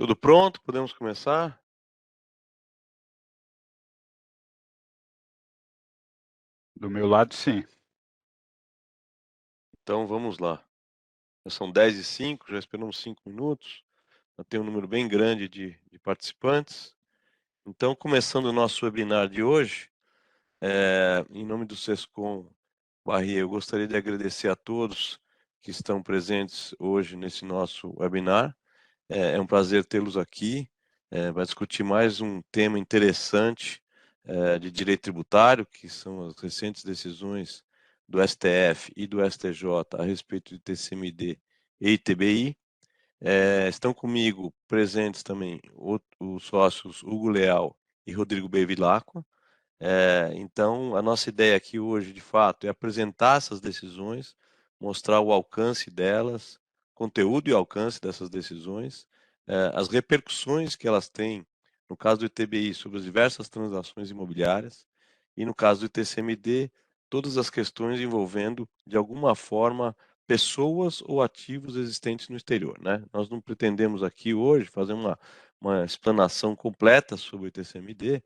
Tudo pronto? Podemos começar? Do meu lado, sim. Então vamos lá. Já são 10h05, já esperamos 5 minutos. Já tem um número bem grande de participantes. Então, começando o nosso webinar de hoje, em nome do Sescom Bahia, eu gostaria de agradecer a todos que estão presentes hoje nesse nosso webinar. É um prazer tê-los aqui para discutir mais um tema interessante de direito tributário, que são as recentes decisões do STF e do STJ a respeito de TCMD e ITBI. Estão comigo presentes também os sócios Hugo Leal e Rodrigo Bevilacqua. Então, a nossa ideia aqui hoje, de fato, é apresentar essas decisões, mostrar o alcance delas, conteúdo e alcance dessas decisões, as repercussões que elas têm, no caso do ITBI, sobre as diversas transações imobiliárias, e no caso do ITCMD, todas as questões envolvendo, de alguma forma, pessoas ou ativos existentes no exterior, né? Nós não pretendemos aqui hoje fazer uma explanação completa sobre o ITCMD.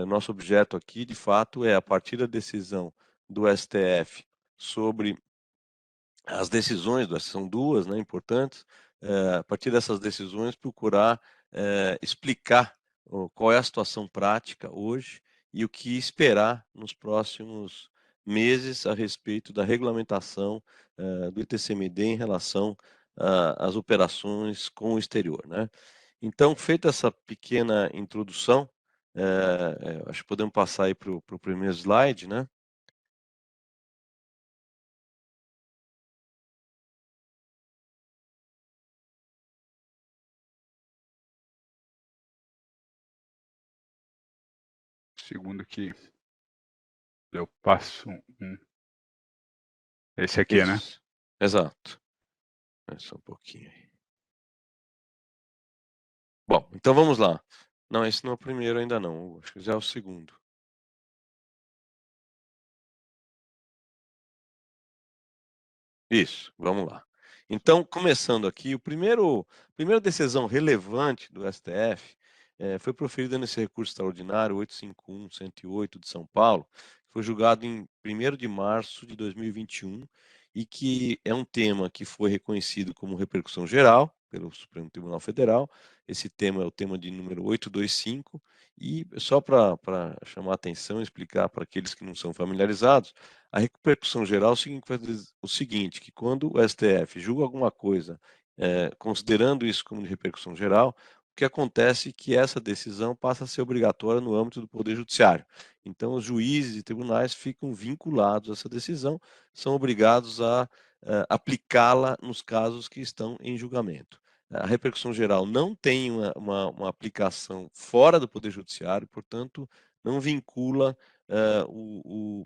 Nosso objeto aqui, de fato, é, a partir da decisão do STF sobre as decisões, são duas, né, importantes, a partir dessas decisões, procurar explicar qual é a situação prática hoje e o que esperar nos próximos meses a respeito da regulamentação do ITCMD em relação às operações com o exterior, né? Então, feita essa pequena introdução, acho que podemos passar aí para o primeiro slide, né? Segundo que eu passo um. Esse aqui, né? Isso, exato. Só um pouquinho aí. Bom, então vamos lá. Não, esse não é o primeiro ainda não, acho que já é o segundo. Isso, vamos lá. Então, começando aqui, a primeira decisão relevante do STF foi proferida nesse recurso extraordinário 851/108 de São Paulo, que foi julgado em 1º de março de 2021 e que é um tema que foi reconhecido como repercussão geral pelo Supremo Tribunal Federal. Esse tema é o tema de número 825 e só para chamar a atenção e explicar para aqueles que não são familiarizados, a repercussão geral significa o seguinte, que quando o STF julga alguma coisa, considerando isso como de repercussão geral, o que acontece é que essa decisão passa a ser obrigatória no âmbito do Poder Judiciário. Então, os juízes e tribunais ficam vinculados a essa decisão, são obrigados a aplicá-la nos casos que estão em julgamento. A repercussão geral não tem uma aplicação fora do Poder Judiciário, portanto, não vincula o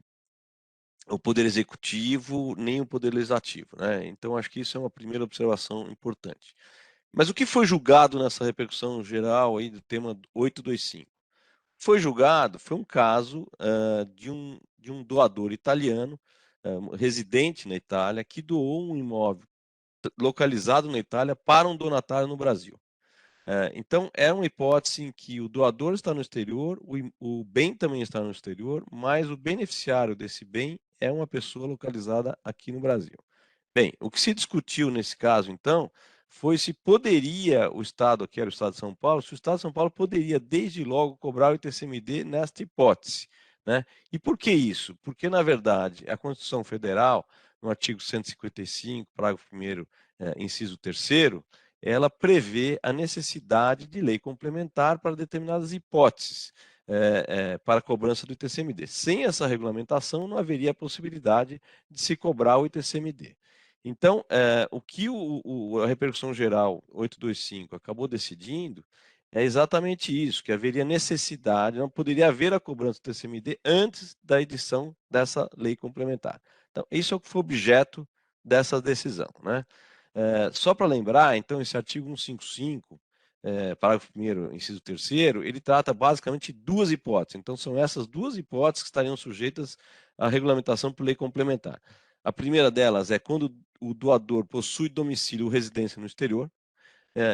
Poder Executivo nem o Poder Legislativo, né? Então, acho que isso é uma primeira observação importante. Mas o que foi julgado nessa repercussão geral aí do tema 825? Foi julgado, foi um caso de um doador italiano, residente na Itália, que doou um imóvel localizado na Itália para um donatário no Brasil. Então, é uma hipótese em que o doador está no exterior, o bem também está no exterior, mas o beneficiário desse bem é uma pessoa localizada aqui no Brasil. Bem, o que se discutiu nesse caso, então, foi se poderia o Estado, que era o Estado de São Paulo, se o Estado de São Paulo poderia, desde logo, cobrar o ITCMD nesta hipótese, né? E por que isso? Porque, na verdade, a Constituição Federal, no artigo 155, parágrafo 1º, inciso 3º, ela prevê a necessidade de lei complementar para determinadas hipóteses para a cobrança do ITCMD. Sem essa regulamentação, não haveria a possibilidade de se cobrar o ITCMD. Então, o que a repercussão geral 825 acabou decidindo é exatamente isso, que haveria necessidade, não poderia haver a cobrança do TCMD antes da edição dessa lei complementar. Então, isso é o que foi objeto dessa decisão, né? Só para lembrar, então, esse artigo 155, parágrafo 1º, inciso 3º, ele trata basicamente duas hipóteses. Então, são essas duas hipóteses que estariam sujeitas à regulamentação por lei complementar. A primeira delas é quando o doador possui domicílio ou residência no exterior.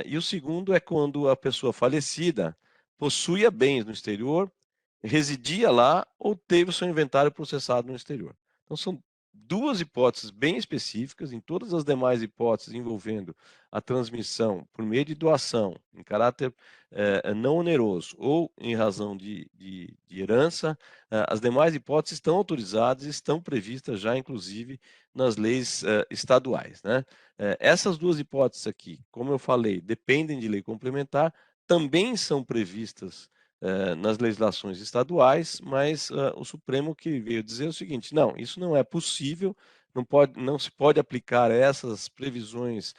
E o segundo é quando a pessoa falecida possuía bens no exterior, residia lá ou teve o seu inventário processado no exterior. Então, são duas hipóteses bem específicas. Em todas as demais hipóteses envolvendo a transmissão por meio de doação, em caráter não oneroso ou em razão de herança, as demais hipóteses estão autorizadas e estão previstas já, inclusive, nas leis estaduais, né? Essas duas hipóteses aqui, como eu falei, dependem de lei complementar, também são previstas nas legislações estaduais, mas o Supremo que veio dizer o seguinte: não, isso não é possível, não se pode aplicar essas previsões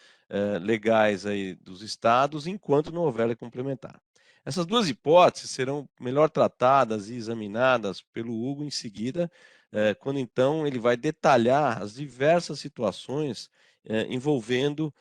legais aí dos estados enquanto não houver lei complementar. Essas duas hipóteses serão melhor tratadas e examinadas pelo Hugo em seguida, quando então ele vai detalhar as diversas situações envolvendo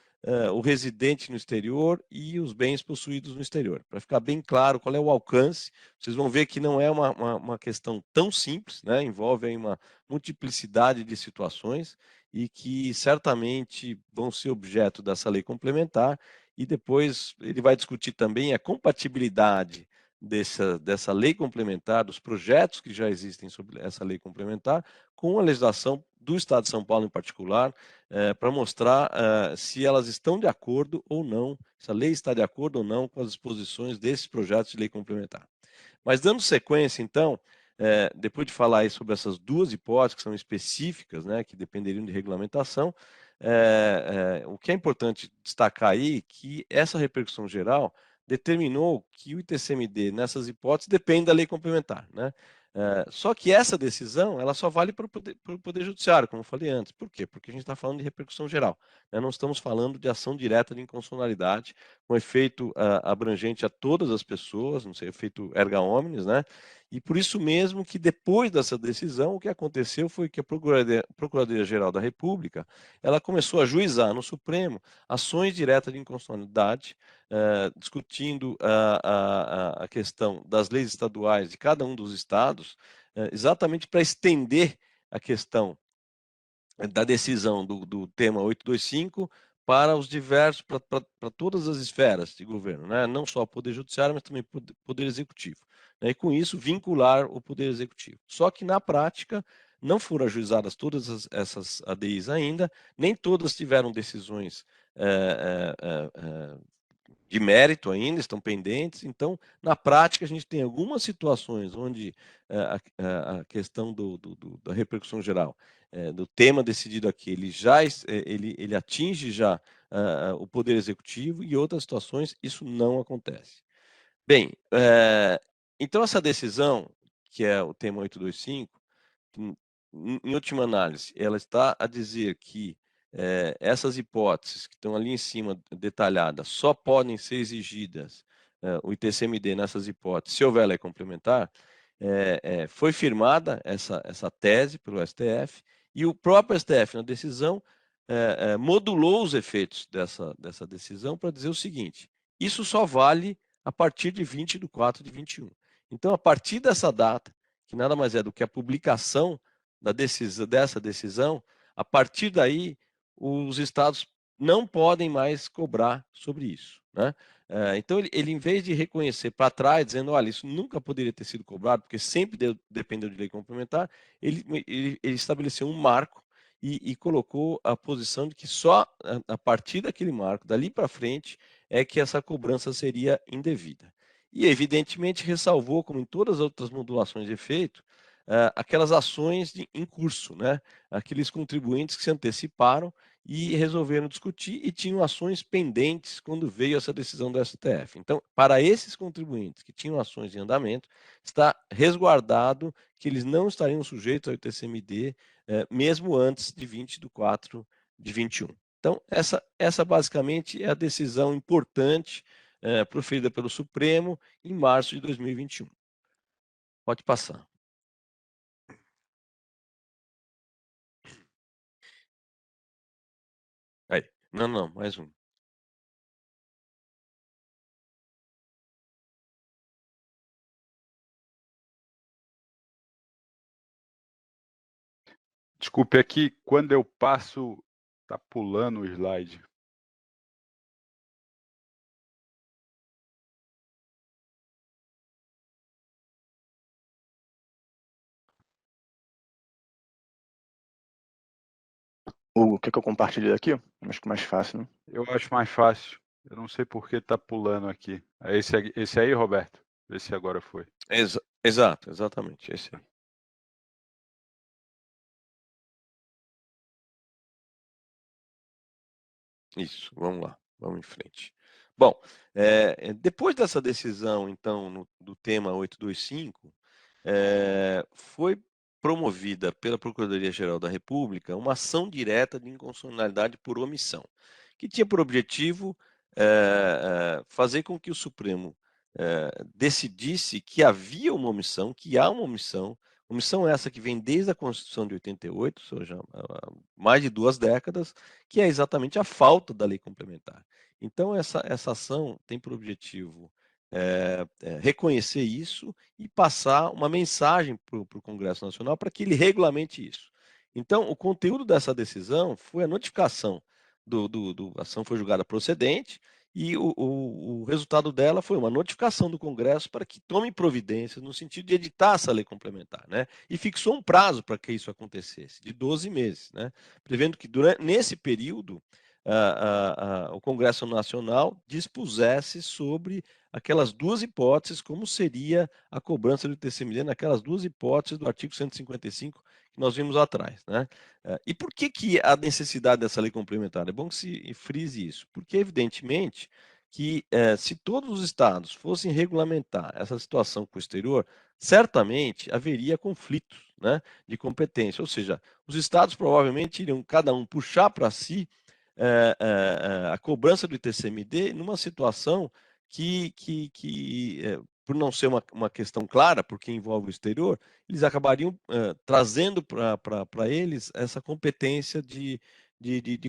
o residente no exterior e os bens possuídos no exterior. Para ficar bem claro qual é o alcance, vocês vão ver que não é uma questão tão simples, né? Envolve aí uma multiplicidade de situações e que certamente vão ser objeto dessa lei complementar, e depois ele vai discutir também a compatibilidade dessa lei complementar, dos projetos que já existem sobre essa lei complementar, com a legislação do Estado de São Paulo em particular, para mostrar se elas estão de acordo ou não, se a lei está de acordo ou não com as disposições desses projetos de lei complementar. Mas dando sequência, então, depois de falar aí sobre essas duas hipóteses que são específicas, né, que dependeriam de regulamentação, o que é importante destacar aí é que essa repercussão geral determinou que o ITCMD nessas hipóteses depende da lei complementar, né? Só que essa decisão ela só vale para o poder Judiciário, como eu falei antes. Por quê? Porque a gente está falando de repercussão geral, né? Não estamos falando de ação direta de inconstitucionalidade, com efeito abrangente a todas as pessoas, não sei, efeito erga omnes, né? E por isso mesmo que depois dessa decisão, o que aconteceu foi que a Procuradoria-Geral da República, ela começou a juizar no Supremo ações diretas de inconstitucionalidade, discutindo a questão das leis estaduais de cada um dos estados, exatamente para estender a questão da decisão do tema 825 para os diversos, para todas as esferas de governo, né? Não só o Poder Judiciário, mas também o Poder Executivo, né? E com isso vincular o Poder Executivo. Só que na prática não foram ajuizadas todas essas ADIs ainda, nem todas tiveram decisões de mérito ainda, estão pendentes. Então, na prática, a gente tem algumas situações onde a questão da repercussão geral, do tema decidido aqui, ele atinge já o Poder Executivo, e outras situações isso não acontece. Bem, então essa decisão, que é o tema 825, em última análise, ela está a dizer que essas hipóteses que estão ali em cima detalhadas só podem ser exigidas, o ITCMD nessas hipóteses, se houver lei complementar. Foi firmada essa tese pelo STF, e o próprio STF, na decisão, modulou os efeitos dessa decisão para dizer o seguinte: isso só vale a partir de 20 de 4 de 21. Então, a partir dessa data, que nada mais é do que a publicação dessa decisão, a partir daí, os estados não podem mais cobrar sobre isso, né? Então, ele, em vez de reconhecer para trás, dizendo, olha, isso nunca poderia ter sido cobrado, porque sempre dependeu de lei complementar, ele estabeleceu um marco e colocou a posição de que só a partir daquele marco, dali para frente, é que essa cobrança seria indevida. E, evidentemente, ressalvou, como em todas as outras modulações de efeito, aquelas ações em curso, né? Aqueles contribuintes que se anteciparam e resolveram discutir e tinham ações pendentes quando veio essa decisão do STF. Então, para esses contribuintes que tinham ações em andamento, está resguardado que eles não estariam sujeitos ao ITCMD, mesmo antes de 20 de 4 de 21. Então, essa basicamente é a decisão importante proferida pelo Supremo em março de 2021. Pode passar. Aí. Não, não, mais um. Desculpe, aqui quando eu passo, tá pulando o slide. Hugo, quer que eu compartilhe aqui? Acho que mais fácil, né? Eu acho mais fácil. Eu não sei por que tá pulando aqui. É esse aí, Roberto? Esse agora foi. Exato, exatamente, esse aí. Isso, vamos lá, vamos em frente. Bom, depois dessa decisão, então, do tema 825, foi promovida pela Procuradoria-Geral da República uma ação direta de inconstitucionalidade por omissão, que tinha por objetivo fazer com que o Supremo decidisse que havia uma omissão, que há uma omissão essa que vem desde a Constituição de 88, ou seja, há mais de 2 décadas, que é exatamente a falta da lei complementar. Então, essa ação tem por objetivo reconhecer isso e passar uma mensagem para o Congresso Nacional para que ele regulamente isso. Então, o conteúdo dessa decisão foi a notificação a ação foi julgada procedente e o resultado dela foi uma notificação do Congresso para que tome providências no sentido de editar essa lei complementar, né? E fixou um prazo para que isso acontecesse, de 12 meses, né? Prevendo que nesse período o Congresso Nacional dispusesse sobre aquelas duas hipóteses, como seria a cobrança do TCMD naquelas duas hipóteses do artigo 155 que nós vimos atrás, né? E por que a necessidade dessa lei complementar? É bom que se frise isso, porque evidentemente que se todos os estados fossem regulamentar essa situação com o exterior, certamente haveria conflitos, né, de competência, ou seja, os estados provavelmente iriam cada um puxar para si a cobrança do ITCMD numa situação que por não ser uma questão clara, porque envolve o exterior, eles acabariam trazendo para eles essa competência de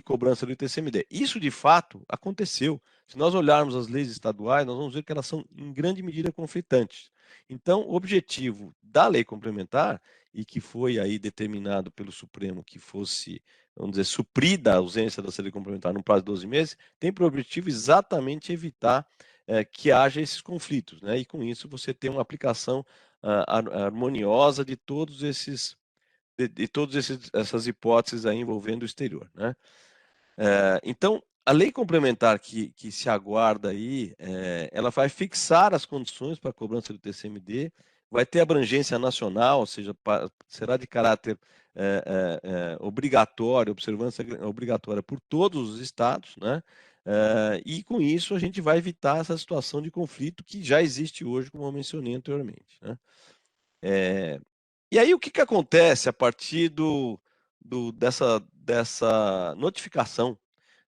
cobrança do ITCMD. Isso, de fato, aconteceu. Se nós olharmos as leis estaduais, nós vamos ver que elas são, em grande medida, conflitantes. Então, o objetivo da lei complementar, e que foi aí determinado pelo Supremo que fosse, vamos dizer, suprida a ausência da lei complementar no prazo de 12 meses, tem por objetivo exatamente evitar que haja esses conflitos, né? E com isso você tem uma aplicação harmoniosa de todos esses essas hipóteses aí envolvendo o exterior, né? Então, a lei complementar que se aguarda aí, ela vai fixar as condições para a cobrança do TCMD, vai ter abrangência nacional, ou seja, será de caráter obrigatório, observância obrigatória por todos os estados, né? E com isso a gente vai evitar essa situação de conflito que já existe hoje, como eu mencionei anteriormente, né? E aí o que acontece a partir dessa notificação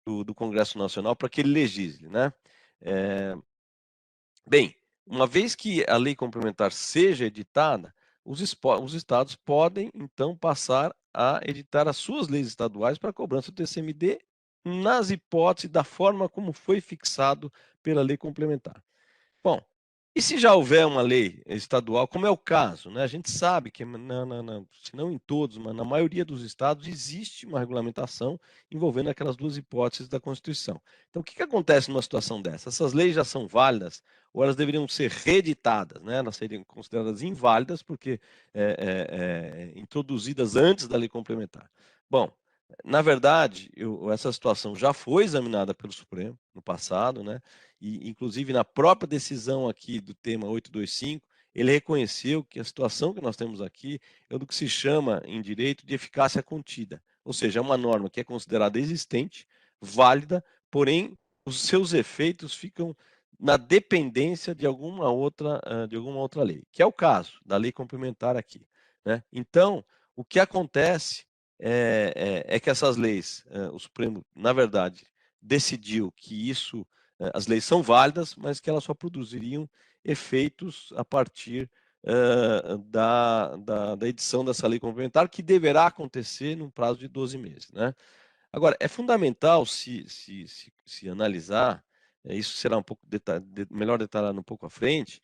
do Congresso Nacional para que ele legisle, né? Bem, uma vez que a lei complementar seja editada, os estados podem, então, passar a editar as suas leis estaduais para a cobrança do TCMD nas hipóteses da forma como foi fixado pela lei complementar. Bom, e se já houver uma lei estadual, como é o caso, né? A gente sabe que, se não em todos, mas na maioria dos estados, existe uma regulamentação envolvendo aquelas duas hipóteses da Constituição. Então, o que acontece numa situação dessa? Essas leis já são válidas ou elas deveriam ser reeditadas, né? Elas seriam consideradas inválidas porque introduzidas antes da lei complementar. Bom, na verdade, essa situação já foi examinada pelo Supremo no passado, né? E, inclusive, na própria decisão aqui do tema 825, ele reconheceu que a situação que nós temos aqui é do que se chama, em direito, de eficácia contida. Ou seja, é uma norma que é considerada existente, válida, porém, os seus efeitos ficam na dependência de alguma outra lei, que é o caso da lei complementar aqui, né? Então, o que acontece é que essas leis, o Supremo, na verdade, decidiu que as leis são válidas, mas que elas só produziriam efeitos a partir da edição dessa lei complementar, que deverá acontecer num prazo de 12 meses, né? Agora, é fundamental se analisar, isso será um pouco melhor detalhado um pouco à frente,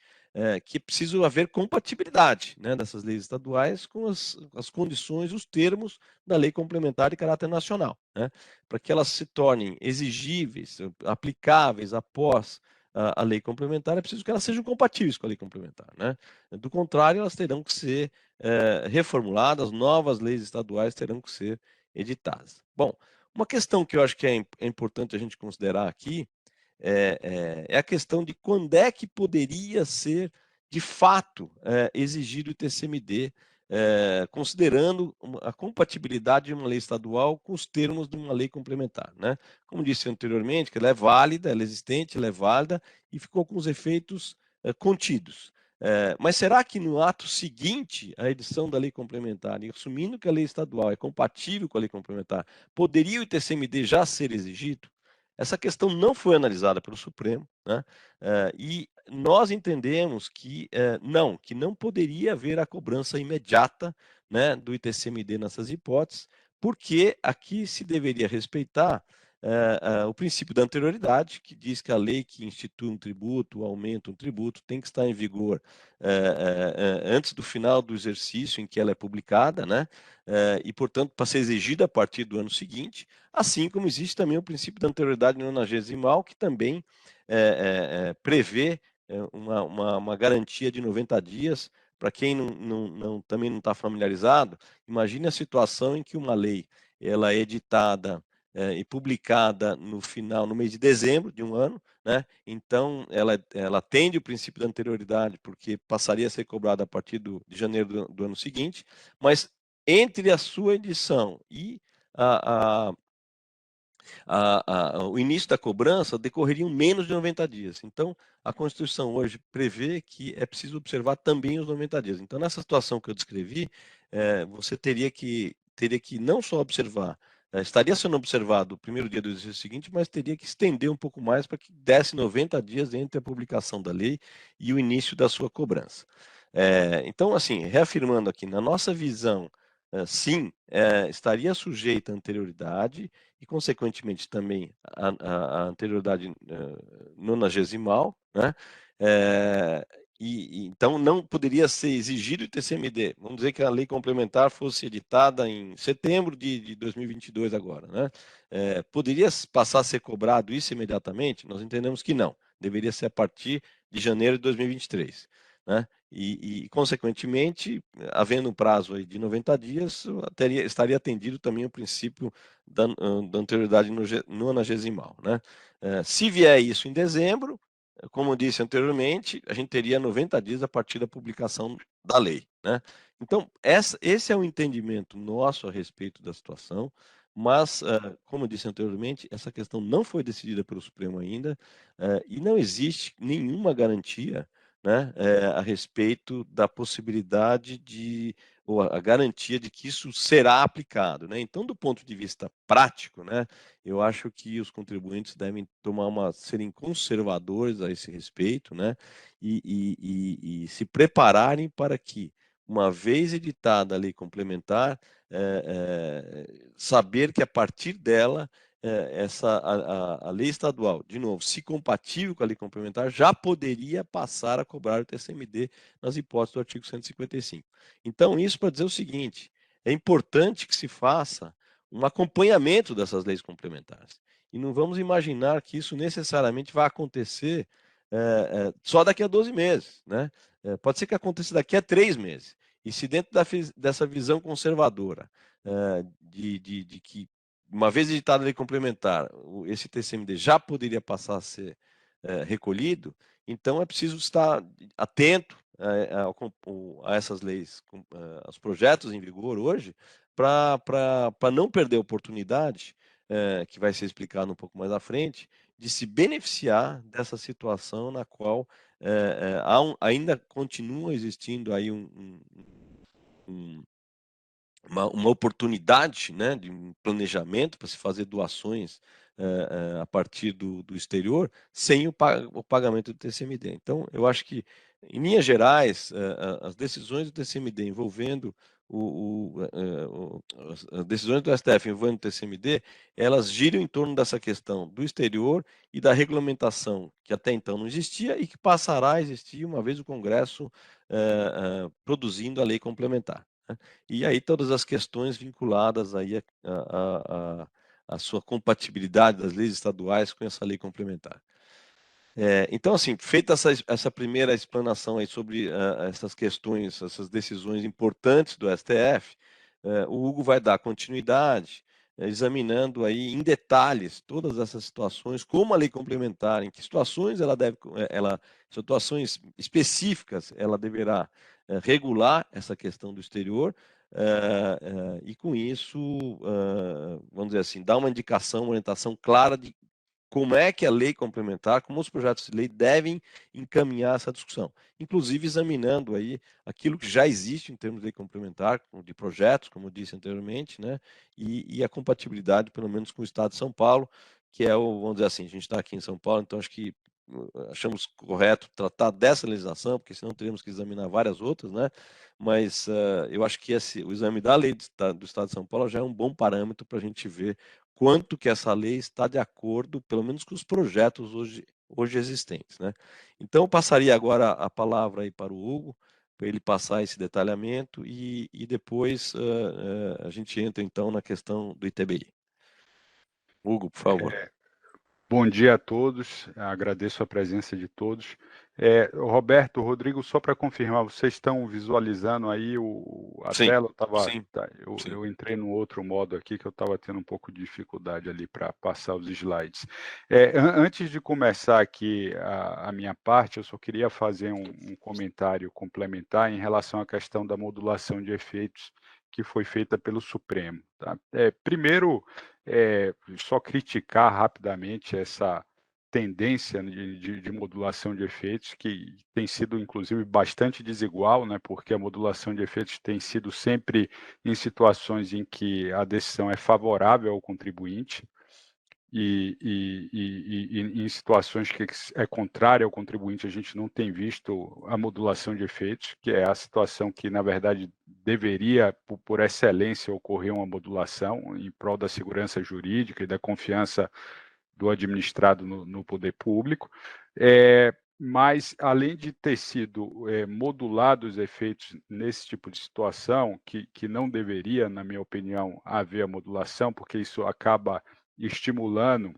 que é preciso haver compatibilidade, né, dessas leis estaduais com as condições, os termos da lei complementar de caráter nacional, né, para que elas se tornem exigíveis, aplicáveis após a lei complementar, é preciso que elas sejam compatíveis com a lei complementar, né? Do contrário, elas terão que ser reformuladas, novas leis estaduais terão que ser editadas. Bom, uma questão que eu acho que é importante a gente considerar aqui é a questão de quando é que poderia ser, de fato, exigido o TCMD, considerando a compatibilidade de uma lei estadual com os termos de uma lei complementar, né? Como disse anteriormente, que ela é válida, ela é existente, ela é válida e ficou com os efeitos contidos. Mas será que no ato seguinte à edição da lei complementar, e assumindo que a lei estadual é compatível com a lei complementar, poderia o ITCMD já ser exigido? Essa questão não foi analisada pelo Supremo, né? E nós entendemos que que não poderia haver a cobrança imediata, né, do ITCMD nessas hipóteses, porque aqui se deveria respeitar o princípio da anterioridade, que diz que a lei que institui um tributo, aumenta um tributo, tem que estar em vigor antes do final do exercício em que ela é publicada, né? E, portanto, para ser exigida a partir do ano seguinte, assim como existe também o princípio da anterioridade nonagesimal, que também prevê uma garantia de 90 dias. Para quem também não está familiarizado, imagine a situação em que uma lei ela é editada e publicada no mês de dezembro de um ano, né? Então ela atende o princípio da anterioridade, porque passaria a ser cobrada a partir de janeiro do ano seguinte, mas entre a sua edição e o início da cobrança decorreriam menos de 90 dias. Então, a Constituição hoje prevê que é preciso observar também os 90 dias. Então, nessa situação que eu descrevi, você teria que não só observar, estaria sendo observado o primeiro dia do exercício seguinte, mas teria que estender um pouco mais para que desse 90 dias entre a publicação da lei e o início da sua cobrança. Então, assim, reafirmando aqui, na nossa visão, sim, estaria sujeita à anterioridade e, consequentemente, também a anterioridade nonagesimal, né? Então, não poderia ser exigido o TCMD. Vamos dizer que a lei complementar fosse editada em setembro de 2022 agora, né? Poderia passar a ser cobrado isso imediatamente? Nós entendemos que não. Deveria ser a partir de janeiro de 2023, né? Consequentemente, havendo um prazo aí de 90 dias, estaria atendido também o princípio da anterioridade nonagesimal, né? Se vier isso em dezembro, como eu disse anteriormente, a gente teria 90 dias a partir da publicação da lei, né? Então, esse é o entendimento nosso a respeito da situação, mas, como eu disse anteriormente, essa questão não foi decidida pelo Supremo ainda, e não existe nenhuma garantia, né, a respeito da possibilidade ou a garantia de que isso será aplicado, né? Então, do ponto de vista prático, né, eu acho que os contribuintes devem serem conservadores a esse respeito, né, e se prepararem para que, uma vez editada a lei complementar, saber que a partir dela a lei estadual, de novo, se compatível com a lei complementar, já poderia passar a cobrar o TCMD nas hipóteses do artigo 155. Então, isso para dizer o seguinte: é importante que se faça um acompanhamento dessas leis complementares. E não vamos imaginar que isso necessariamente vai acontecer só daqui a 12 meses, né? Pode ser que aconteça daqui a 3 meses. E se dentro dessa visão conservadora de que, uma vez editada a lei complementar, esse TCMD já poderia passar a ser recolhido, então é preciso estar atento a essas leis, aos projetos em vigor hoje, para não perder a oportunidade, que vai ser explicado um pouco mais à frente, de se beneficiar dessa situação na qual ainda continua existindo aí uma oportunidade, né, de um planejamento para se fazer doações a partir do exterior, sem o pagamento do TCMD. Então, eu acho que, em linhas gerais, as decisões do TCMD envolvendo as decisões do STF envolvendo o TCMD, elas giram em torno dessa questão do exterior e da regulamentação que até então não existia e que passará a existir uma vez o Congresso produzindo a lei complementar, né? E aí todas as questões vinculadas aí a sua compatibilidade das leis estaduais com essa lei complementar. Então, assim, feita essa primeira explanação aí sobre essas questões, essas decisões importantes do STF, o Hugo vai dar continuidade, examinando aí em detalhes todas essas situações, como a lei complementar, em que situações situações específicas ela deverá regular essa questão do exterior, e com isso, vamos dizer assim, dar uma indicação, uma orientação clara de como é que a lei complementar, como os projetos de lei devem encaminhar essa discussão, inclusive examinando aí aquilo que já existe em termos de lei complementar, de projetos, como eu disse anteriormente, né, e a compatibilidade, pelo menos, com o Estado de São Paulo, que é vamos dizer assim, a gente está aqui em São Paulo, então acho que achamos correto tratar dessa legislação, porque senão teríamos que examinar várias outras, né, mas eu acho que o exame da lei do Estado de São Paulo já é um bom parâmetro para a gente ver quanto que essa lei está de acordo, pelo menos com os projetos hoje existentes, né? Então, eu passaria agora a palavra aí para o Hugo, para ele passar esse detalhamento e depois a gente entra então na questão do ITBI. Hugo, por favor. Bom dia a todos, agradeço a presença de todos. Roberto, Rodrigo, só para confirmar, vocês estão visualizando aí a Sim, tela? sim, sim. Eu entrei num outro modo aqui que eu estava tendo um pouco de dificuldade ali para passar os slides. Antes de começar aqui a minha parte, eu só queria fazer um comentário complementar em relação à questão da modulação de efeitos que foi feita pelo Supremo. Tá? Primeiro, só criticar rapidamente essa tendência de modulação de efeitos, que tem sido, inclusive, bastante desigual, né, porque a modulação de efeitos tem sido sempre em situações em que a decisão é favorável ao contribuinte, e em situações que é contrária ao contribuinte, a gente não tem visto a modulação de efeitos, que é a situação que, na verdade, deveria, por excelência, ocorrer uma modulação em prol da segurança jurídica e da confiança do administrado no poder público. Mas, além de ter sido modulados os efeitos nesse tipo de situação, que não deveria, na minha opinião, haver a modulação, porque isso acaba estimulando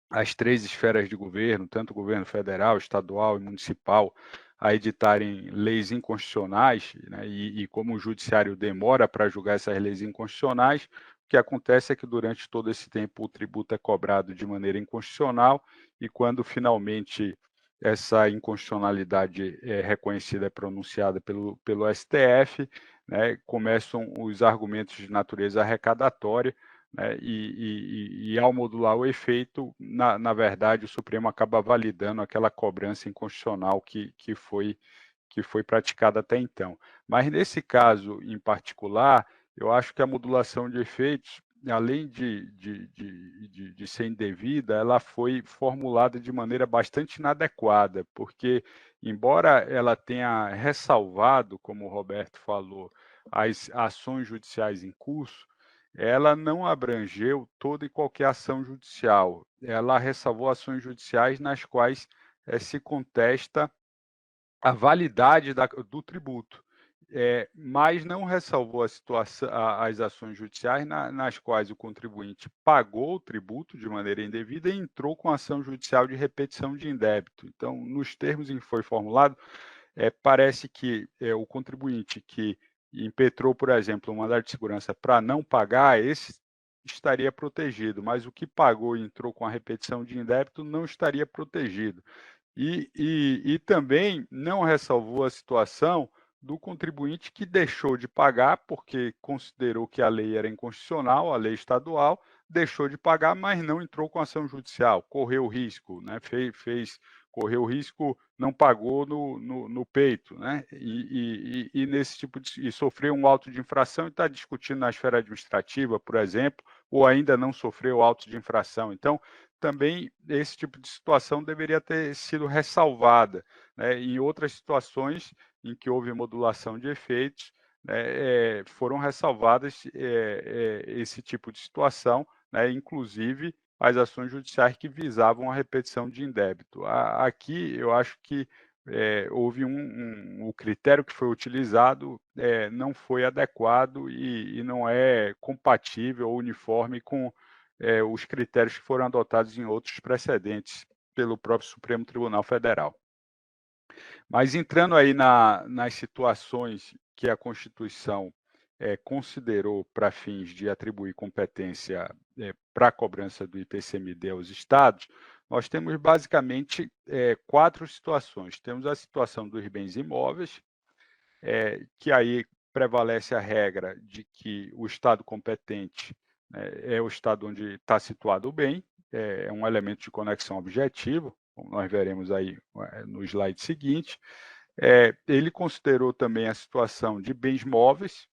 as 3 esferas de governo, tanto o governo federal, estadual e municipal, a editarem leis inconstitucionais, né, e como o judiciário demora para julgar essas leis inconstitucionais, o que acontece é que durante todo esse tempo o tributo é cobrado de maneira inconstitucional, e quando finalmente essa inconstitucionalidade é reconhecida, é pronunciada pelo STF, né, começam os argumentos de natureza arrecadatória, né, e ao modular o efeito, na verdade, o Supremo acaba validando aquela cobrança inconstitucional que foi praticada até então. Mas, nesse caso em particular, eu acho que a modulação de efeitos, além de ser indevida, ela foi formulada de maneira bastante inadequada, porque, embora ela tenha ressalvado, como o Roberto falou, as ações judiciais em curso, ela não abrangeu toda e qualquer ação judicial. Ela ressalvou ações judiciais nas quais se contesta a validade do tributo, mas não ressalvou as ações judiciais nas quais o contribuinte pagou o tributo de maneira indevida e entrou com ação judicial de repetição de indébito. Então, nos termos em que foi formulado, parece que o contribuinte que impetrou, por exemplo, um mandado de segurança para não pagar, esse estaria protegido, mas o que pagou e entrou com a repetição de indébito não estaria protegido. E também não ressalvou a situação do contribuinte que deixou de pagar porque considerou que a lei era inconstitucional, a lei estadual, deixou de pagar, mas não entrou com ação judicial, correu risco, né? Correu risco, não pagou no peito, né? E nesse tipo e sofreu um auto de infração e está discutindo na esfera administrativa, por exemplo, ou ainda não sofreu auto de infração. Então, também esse tipo de situação deveria ter sido ressalvada, né? Em outras situações em que houve modulação de efeitos, né, foram ressalvadas esse tipo de situação, né, inclusive as ações judiciais que visavam a repetição de indébito. Aqui eu acho que houve o critério que foi utilizado não foi adequado e não é compatível ou uniforme com os critérios que foram adotados em outros precedentes pelo próprio Supremo Tribunal Federal. Mas entrando aí nas situações que a Constituição considerou para fins de atribuir competência para a cobrança do IPCMD aos estados, nós temos basicamente 4 situações. Temos a situação dos bens imóveis, que aí prevalece a regra de que o estado competente é o estado onde está situado o bem, é um elemento de conexão objetivo, como nós veremos aí no slide seguinte. Ele considerou também a situação de bens móveis,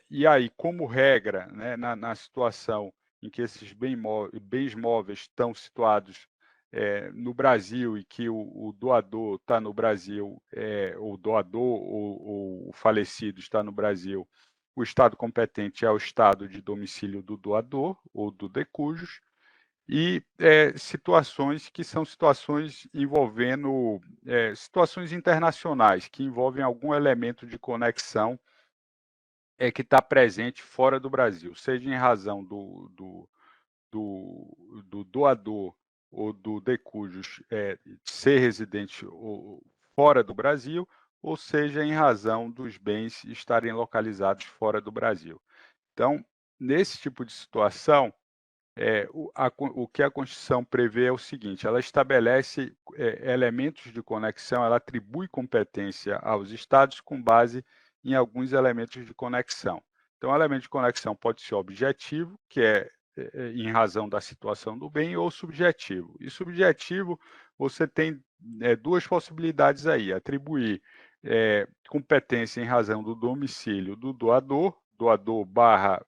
e aí, como regra, né, na situação em que esses bens móveis estão situados no Brasil e que o doador está no Brasil, o doador ou o falecido está no Brasil, o estado competente é o estado de domicílio do doador ou do de cujus, e situações que são situações envolvendo situações internacionais, que envolvem algum elemento de conexão que está presente fora do Brasil, seja em razão do doador ou do de cujus ser residente fora do Brasil, ou seja em razão dos bens estarem localizados fora do Brasil. Então, nesse tipo de situação, o que a Constituição prevê é o seguinte: ela estabelece elementos de conexão, ela atribui competência aos estados com base em alguns elementos de conexão. Então, o elemento de conexão pode ser objetivo, que é em razão da situação do bem, ou subjetivo. E subjetivo, você tem duas possibilidades aí: atribuir competência em razão do domicílio do doador barra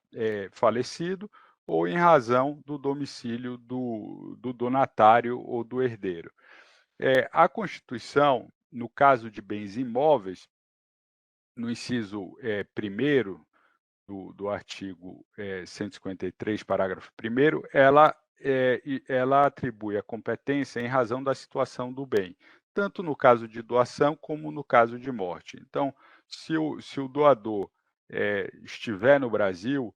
falecido, ou em razão do domicílio do donatário ou do herdeiro. A Constituição, no caso de bens imóveis, no inciso 1º do artigo 153, parágrafo 1º, ela atribui a competência em razão da situação do bem, tanto no caso de doação como no caso de morte. Então, se o doador estiver no Brasil,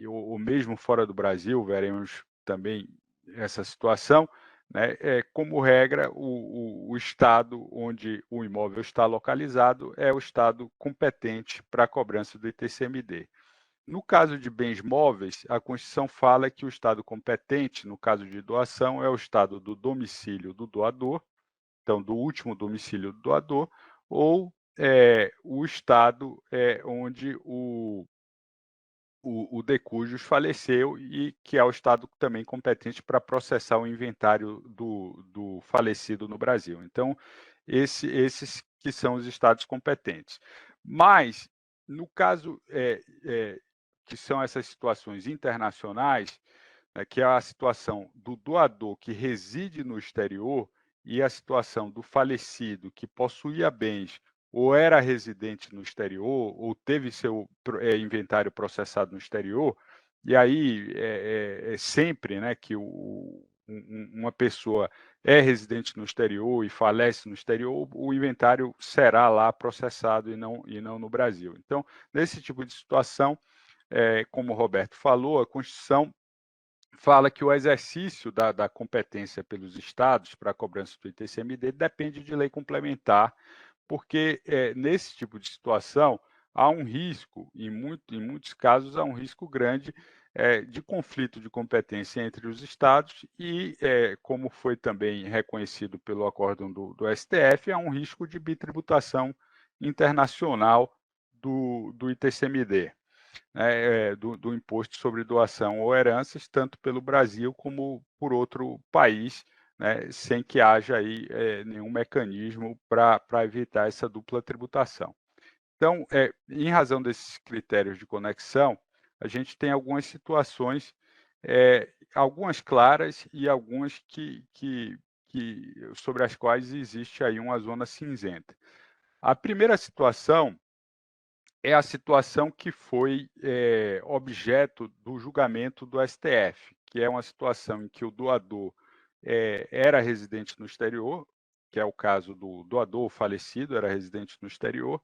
ou mesmo fora do Brasil, veremos também essa situação, né, como regra, o estado onde o imóvel está localizado é o estado competente para a cobrança do ITCMD. No caso de bens móveis, a Constituição fala que o estado competente, no caso de doação, é o estado do domicílio do doador, então do último domicílio do doador, ou o estado onde o de cujus faleceu e que é o estado também competente para processar o inventário do falecido no Brasil. Então, esses que são os estados competentes. Mas, no caso que são essas situações internacionais, que é a situação do doador que reside no exterior e a situação do falecido que possuía bens ou era residente no exterior, ou teve seu inventário processado no exterior, e aí sempre, né, que uma pessoa é residente no exterior e falece no exterior, o inventário será lá processado e não no Brasil. Então, nesse tipo de situação, como o Roberto falou, a Constituição fala que o exercício da competência pelos estados para a cobrança do ITCMD depende de lei complementar, porque nesse tipo de situação há um risco, em muitos casos, há um risco grande de conflito de competência entre os estados e, como foi também reconhecido pelo acórdão do STF, há um risco de bitributação internacional do ITCMD. Do imposto sobre doação ou heranças, tanto pelo Brasil como por outro país, né, sem que haja aí nenhum mecanismo para evitar essa dupla tributação. Então, em razão desses critérios de conexão, a gente tem algumas situações, algumas claras e algumas sobre as quais existe aí uma zona cinzenta. A primeira situação é a situação que foi objeto do julgamento do STF, que é uma situação em que o doador era residente no exterior, que é o caso do doador falecido, era residente no exterior,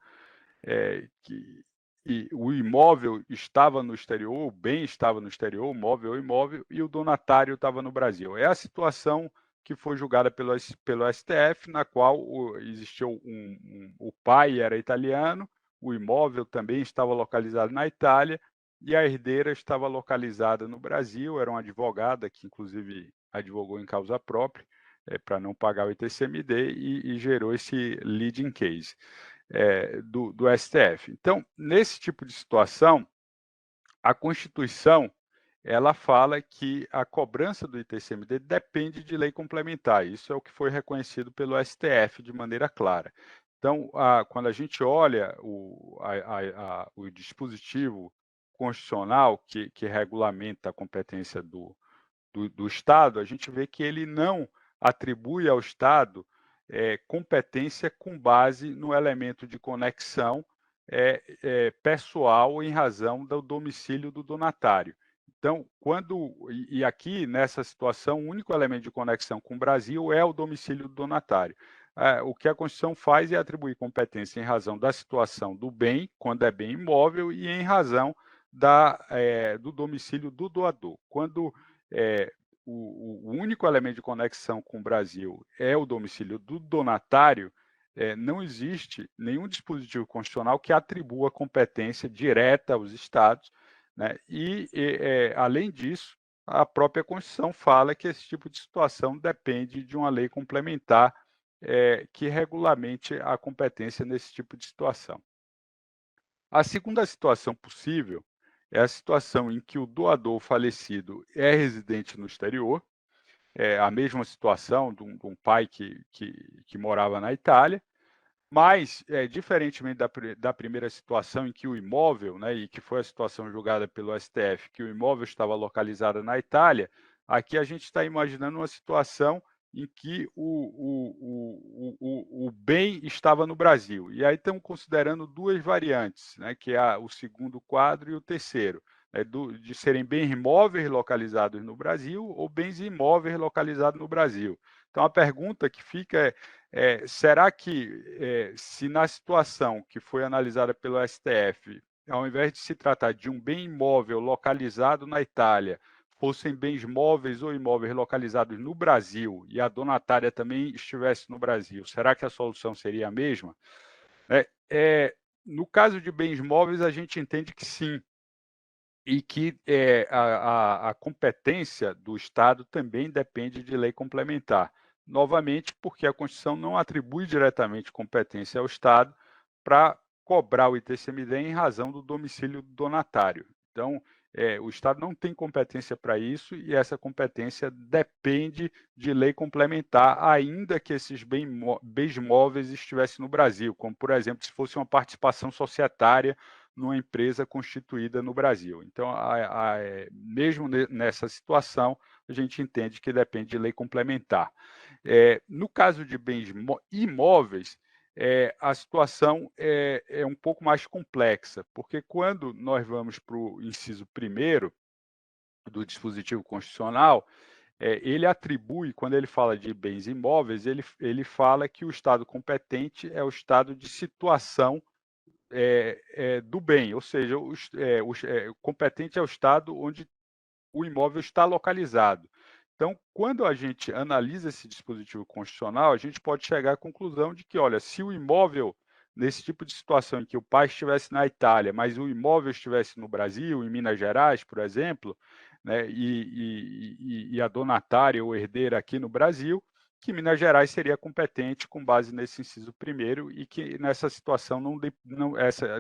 e o imóvel estava no exterior, o bem estava no exterior, o móvel ou imóvel, e o donatário estava no Brasil. É a situação que foi julgada pelo STF, na qual existiu o pai era italiano, o imóvel também estava localizado na Itália e a herdeira estava localizada no Brasil, era uma advogada que, inclusive, advogou em causa própria, para não pagar o ITCMD e gerou esse leading case do STF. Então, nesse tipo de situação, a Constituição ela fala que a cobrança do ITCMD depende de lei complementar. Isso é o que foi reconhecido pelo STF de maneira clara. Então, quando a gente olha o dispositivo constitucional que regulamenta a competência do Estado, a gente vê que ele não atribui ao Estado competência com base no elemento de conexão pessoal em razão do domicílio do donatário. Então, e aqui nessa situação, o único elemento de conexão com o Brasil é o domicílio do donatário. O que a Constituição faz é atribuir competência em razão da situação do bem, quando é bem imóvel, e em razão do domicílio do doador. Quando o único elemento de conexão com o Brasil é o domicílio do donatário, não existe nenhum dispositivo constitucional que atribua competência direta aos Estados, né? Além disso, a própria Constituição fala que esse tipo de situação depende de uma lei complementar que regulamente a competência nesse tipo de situação. A segunda situação possível é a situação em que o doador falecido é residente no exterior, a mesma situação de um pai que morava na Itália, mas, diferentemente da primeira situação em que o imóvel, né, e que foi a situação julgada pelo STF, que o imóvel estava localizado na Itália, aqui a gente está imaginando uma situação em que o bem estava no Brasil. E aí estamos considerando duas variantes, né, que é o segundo quadro e o terceiro, né, de serem bens imóveis localizados no Brasil ou bens imóveis localizados no Brasil. Então, a pergunta que fica será que, se na situação que foi analisada pelo STF, ao invés de se tratar de um bem imóvel localizado na Itália, fossem bens móveis ou imóveis localizados no Brasil e a donatária também estivesse no Brasil, será que a solução seria a mesma? No caso de bens móveis, a gente entende que sim, e que a competência do Estado também depende de lei complementar. Novamente, porque a Constituição não atribui diretamente competência ao Estado para cobrar o ITCMD em razão do domicílio do donatário. Então, o Estado não tem competência para isso e essa competência depende de lei complementar, ainda que esses bens móveis estivessem no Brasil, como, por exemplo, se fosse uma participação societária numa empresa constituída no Brasil. Então, mesmo nessa situação, a gente entende que depende de lei complementar. No caso de bens imóveis, a situação é um pouco mais complexa, porque quando nós vamos para o inciso 1º do dispositivo constitucional, ele atribui, quando ele fala de bens imóveis, ele fala que o Estado competente é o estado de situação do bem, ou seja, o competente é o estado onde o imóvel está localizado. Então, quando a gente analisa esse dispositivo constitucional, a gente pode chegar à conclusão de que, olha, se o imóvel, nesse tipo de situação em que o pai estivesse na Itália, mas o imóvel estivesse no Brasil, em Minas Gerais, por exemplo, né, e a donatária ou herdeira aqui no Brasil, que Minas Gerais seria competente com base nesse inciso 1º e que nessa situação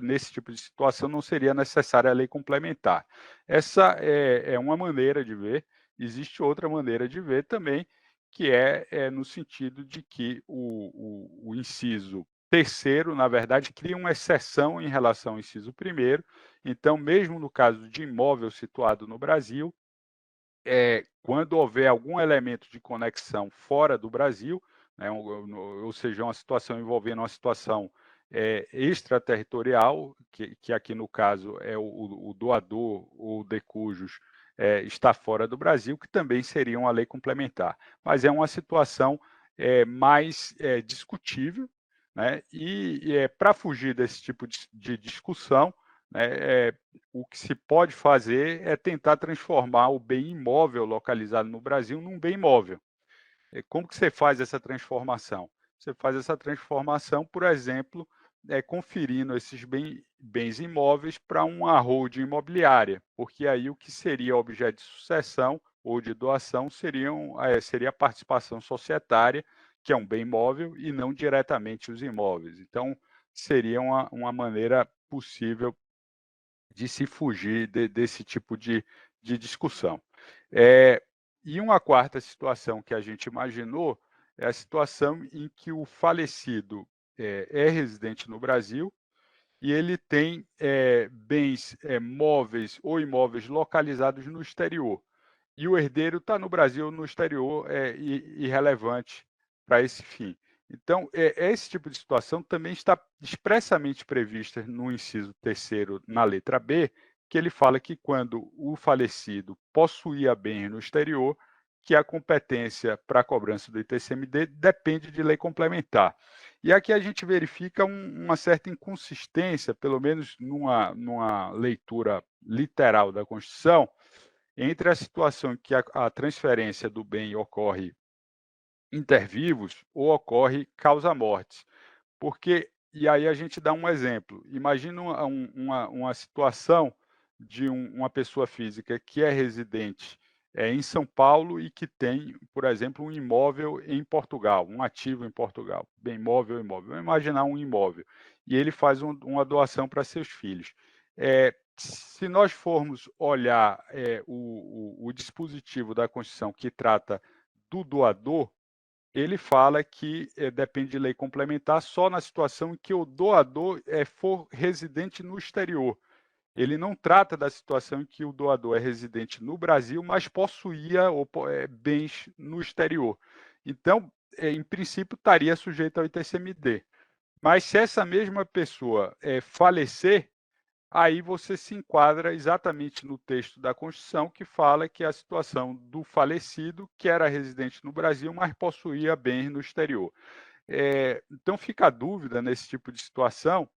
nesse tipo de situação não seria necessária a lei complementar. Essa é uma maneira de ver. Existe outra maneira de ver também, que é no sentido de que o inciso 3º, na verdade, cria uma exceção em relação ao inciso 1º. Então, mesmo no caso de imóvel situado no Brasil, quando houver algum elemento de conexão fora do Brasil, né, ou seja, uma situação envolvendo uma situação extraterritorial, que aqui no caso é o doador ou de cujos está fora do Brasil, que também seria uma lei complementar. Mas é uma situação mais discutível, né, e para fugir desse tipo de discussão, né, o que se pode fazer é tentar transformar o bem imóvel localizado no Brasil num bem móvel. Como que você faz essa transformação? Você faz essa transformação, por exemplo, conferindo esses bens imóveis para uma holding imobiliária, porque aí o que seria objeto de sucessão ou de doação seria a participação societária, que é um bem imóvel, e não diretamente os imóveis. Então, seria uma maneira possível de se fugir desse tipo de discussão. E uma quarta situação que a gente imaginou é a situação em que o falecido é residente no Brasil e ele tem bens móveis ou imóveis localizados no exterior. E o herdeiro está no Brasil ou no exterior, irrelevante para esse fim. Então, esse tipo de situação também está expressamente prevista no inciso 3º, na letra B, que ele fala que quando o falecido possuía bens no exterior, que a competência para a cobrança do ITCMD depende de lei complementar. E aqui a gente verifica uma certa inconsistência, pelo menos numa leitura literal da Constituição, entre a situação em que a transferência do bem ocorre inter vivos ou ocorre causa-mortes. Porque, e aí a gente dá um exemplo, imagina uma situação de uma pessoa física que é residente em São Paulo e que tem, por exemplo, um imóvel em Portugal, um ativo em Portugal, bem imóvel, Vamos imaginar um imóvel, e ele faz uma doação para seus filhos. Se nós formos olhar o dispositivo da Constituição que trata do doador, ele fala que depende de lei complementar só na situação em que o doador for residente no exterior. Ele não trata da situação em que o doador é residente no Brasil, mas possuía bens no exterior. Então, em princípio, estaria sujeito ao ITCMD. Mas se essa mesma pessoa falecer, aí você se enquadra exatamente no texto da Constituição, que fala que a situação do falecido, que era residente no Brasil, mas possuía bens no exterior. Então, fica a dúvida nesse tipo de situação,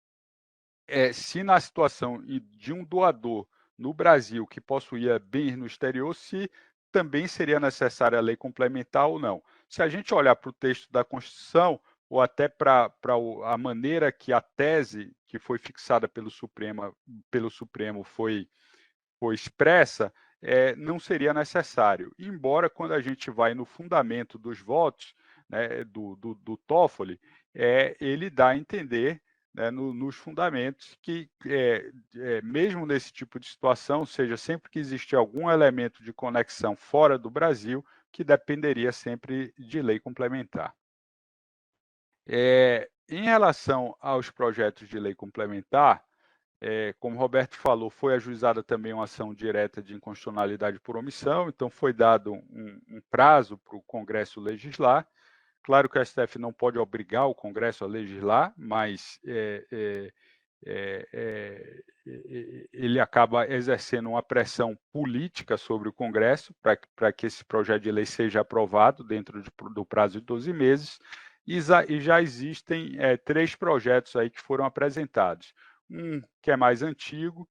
se na situação de um doador no Brasil que possuía bens no exterior, se também seria necessária a lei complementar ou não. Se a gente olhar para o texto da Constituição, ou até para a maneira que a tese que foi fixada pelo Supremo foi expressa, não seria necessário. Embora, quando a gente vai no fundamento dos votos, né, do Toffoli, ele dá a entender, né, nos fundamentos que, mesmo nesse tipo de situação, ou seja, sempre que existir algum elemento de conexão fora do Brasil, que dependeria sempre de lei complementar. Em relação aos projetos de lei complementar, como o Roberto falou, foi ajuizada também uma ação direta de inconstitucionalidade por omissão, então foi dado um prazo para o Congresso legislar. Claro que o STF não pode obrigar o Congresso a legislar, mas ele acaba exercendo uma pressão política sobre o Congresso para que esse projeto de lei seja aprovado dentro do prazo de 12 meses, e já existem 3 projetos aí que foram apresentados. Um que é mais antigo,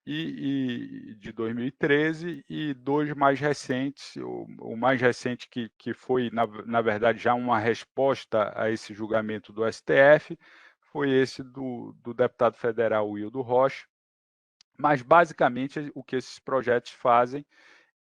de 2013, e 2 mais recentes. O mais recente que foi, na verdade, já uma resposta a esse julgamento do STF, foi esse do deputado federal Wildo Rocha. Mas, basicamente, o que esses projetos fazem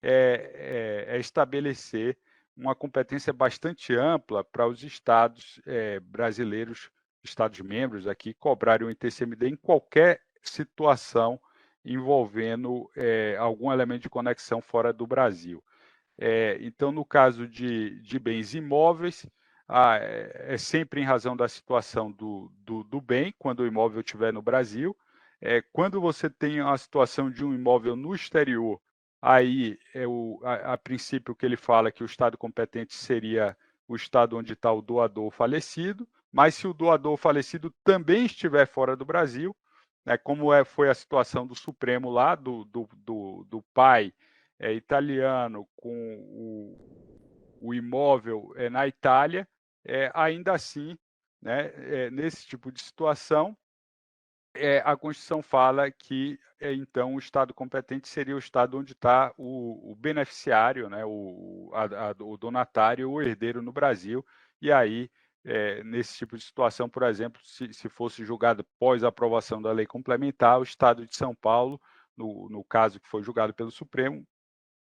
é estabelecer uma competência bastante ampla para os estados brasileiros, estados-membros aqui, cobrarem o ITCMD em qualquer situação envolvendo algum elemento de conexão fora do Brasil. Então, no caso de bens imóveis, é sempre em razão da situação do bem, quando o imóvel estiver no Brasil. Quando você tem a situação de um imóvel no exterior, aí, a princípio, que ele fala que o estado competente seria o estado onde está o doador falecido, mas se o doador falecido também estiver fora do Brasil, né, como foi a situação do Supremo lá, do pai italiano com o imóvel na Itália, ainda assim, né, nesse tipo de situação, a Constituição fala que, então, o Estado competente seria o Estado onde está o beneficiário, né, o donatário, o herdeiro no Brasil, e aí nesse tipo de situação, por exemplo, se fosse julgado pós aprovação da lei complementar, o Estado de São Paulo, no caso que foi julgado pelo Supremo,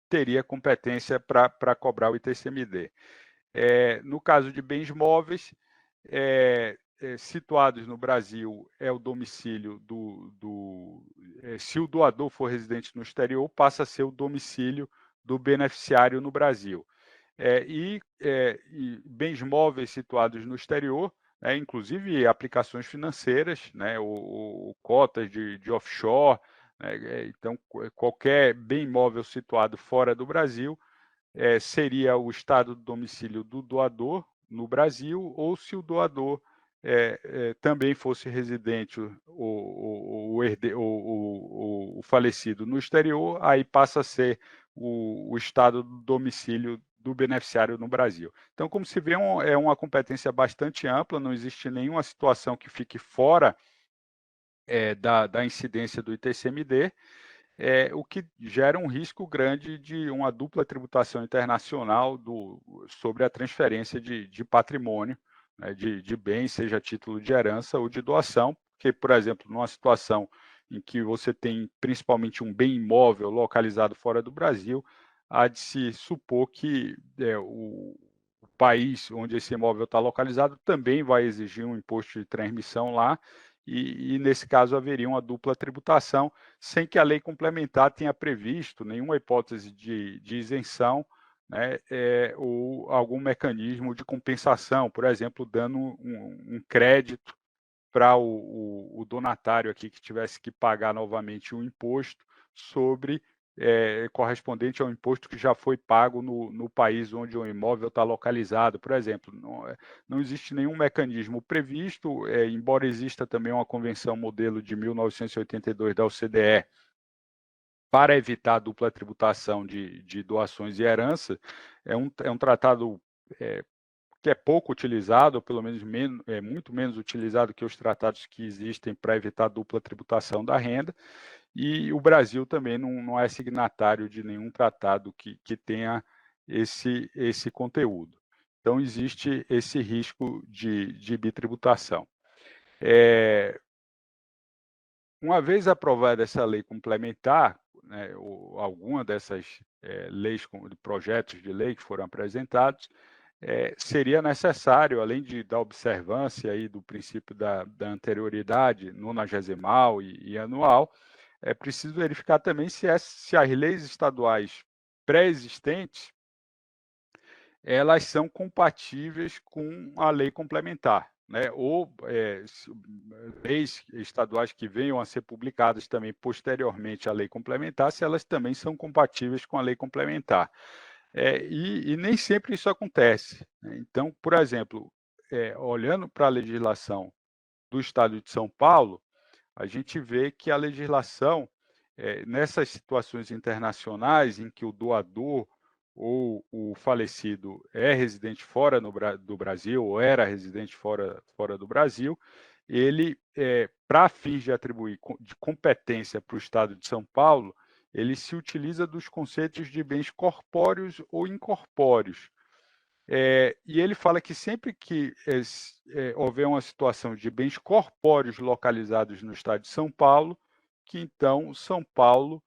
teria competência para cobrar o ITCMD. No caso de bens móveis, situados no Brasil, é o domicílio se o doador for residente no exterior, passa a ser o domicílio do beneficiário no Brasil. E bens móveis situados no exterior, inclusive aplicações financeiras, né, ou cotas de offshore, né, então qualquer bem móvel situado fora do Brasil seria o estado do domicílio do doador no Brasil, ou se o doador também fosse residente o falecido no exterior, aí passa a ser o estado do domicílio do beneficiário no Brasil. Então, como se vê, é uma competência bastante ampla, não existe nenhuma situação que fique fora da incidência do ITCMD, o que gera um risco grande de uma dupla tributação internacional sobre a transferência de patrimônio, né, de bens, seja a título de herança ou de doação, porque, por exemplo, numa situação em que você tem principalmente um bem imóvel localizado fora do Brasil, há de se supor que o país onde esse imóvel está localizado também vai exigir um imposto de transmissão lá, e nesse caso haveria uma dupla tributação, sem que a lei complementar tenha previsto nenhuma hipótese de isenção, né, ou algum mecanismo de compensação, por exemplo, dando um crédito para o donatário aqui que tivesse que pagar novamente um imposto sobre correspondente ao imposto que já foi pago no país onde o imóvel está localizado, por exemplo. Não existe nenhum mecanismo previsto, embora exista também uma convenção modelo de 1982 da OCDE para evitar a dupla tributação de doações e herança. É um tratado que é pouco utilizado, ou pelo menos muito menos utilizado que os tratados que existem para evitar a dupla tributação da renda, e o Brasil também não é signatário de nenhum tratado que tenha esse conteúdo. Então, existe esse risco de bitributação. Uma vez aprovada essa lei complementar, né, ou alguma dessas leis, projetos de lei que foram apresentados, seria necessário, além da observância aí do princípio da anterioridade nonagesimal e anual, é preciso verificar também se as leis estaduais pré-existentes elas são compatíveis com a lei complementar, né? Ou leis estaduais que venham a ser publicadas também posteriormente à lei complementar, se elas também são compatíveis com a lei complementar. E nem sempre isso acontece, né? Então, por exemplo, olhando para a legislação do Estado de São Paulo, a gente vê que a legislação, nessas situações internacionais em que o doador ou o falecido é residente fora do Brasil, ou era residente fora do Brasil, ele, para fins de atribuir de competência para o Estado de São Paulo, ele se utiliza dos conceitos de bens corpóreos ou incorpóreos. E ele fala que sempre que houver uma situação de bens corpóreos localizados no Estado de São Paulo, que então São Paulo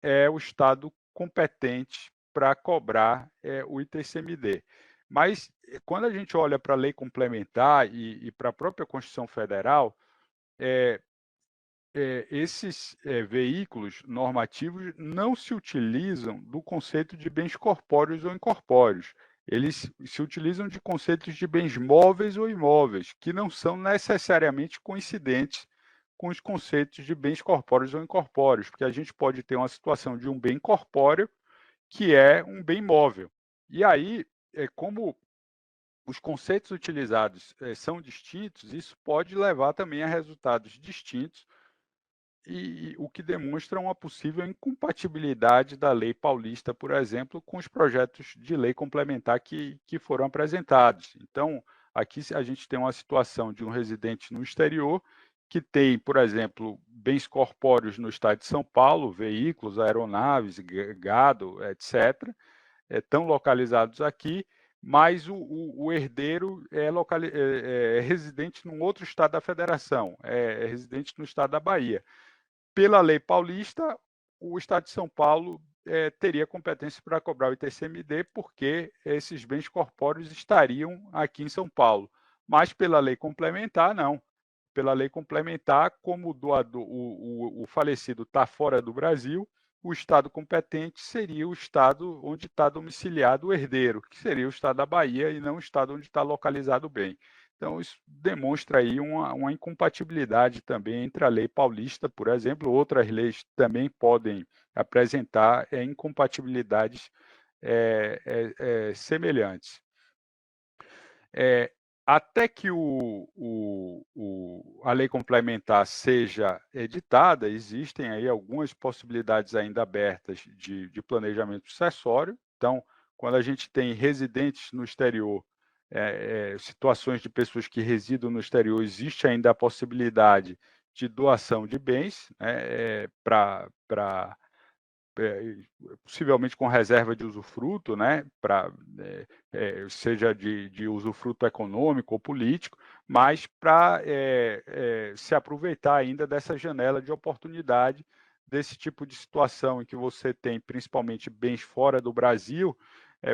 é o Estado competente para cobrar o ITCMD. Mas quando a gente olha para a lei complementar e para a própria Constituição Federal, esses veículos normativos não se utilizam do conceito de bens corpóreos ou incorpóreos. Eles se utilizam de conceitos de bens móveis ou imóveis, que não são necessariamente coincidentes com os conceitos de bens corpóreos ou incorpóreos, porque a gente pode ter uma situação de um bem corpóreo que é um bem móvel. E aí, como os conceitos utilizados são distintos, isso pode levar também a resultados distintos, e o que demonstra uma possível incompatibilidade da lei paulista, por exemplo, com os projetos de lei complementar que foram apresentados. Então, aqui a gente tem uma situação de um residente no exterior que tem, por exemplo, bens corpóreos no estado de São Paulo, veículos, aeronaves, gado, etc., estão localizados aqui, mas o herdeiro é residente num outro estado da federação, é residente no estado da Bahia. Pela lei paulista, o estado de São Paulo teria competência para cobrar o ITCMD, porque esses bens corpóreos estariam aqui em São Paulo. Mas pela lei complementar, não. Pela lei complementar, como o doador, o falecido está fora do Brasil, o estado competente seria o estado onde está domiciliado o herdeiro, que seria o estado da Bahia e não o estado onde está localizado o bem. Então, isso demonstra aí uma incompatibilidade também entre a lei paulista, por exemplo, outras leis também podem apresentar incompatibilidades semelhantes. Até que a lei complementar seja editada, existem aí algumas possibilidades ainda abertas de planejamento sucessório. Então, quando a gente tem residentes no exterior, situações de pessoas que residam no exterior, existe ainda a possibilidade de doação de bens, né, possivelmente com reserva de usufruto, né, seja de usufruto econômico ou político, mas para se aproveitar ainda dessa janela de oportunidade desse tipo de situação em que você tem principalmente bens fora do Brasil,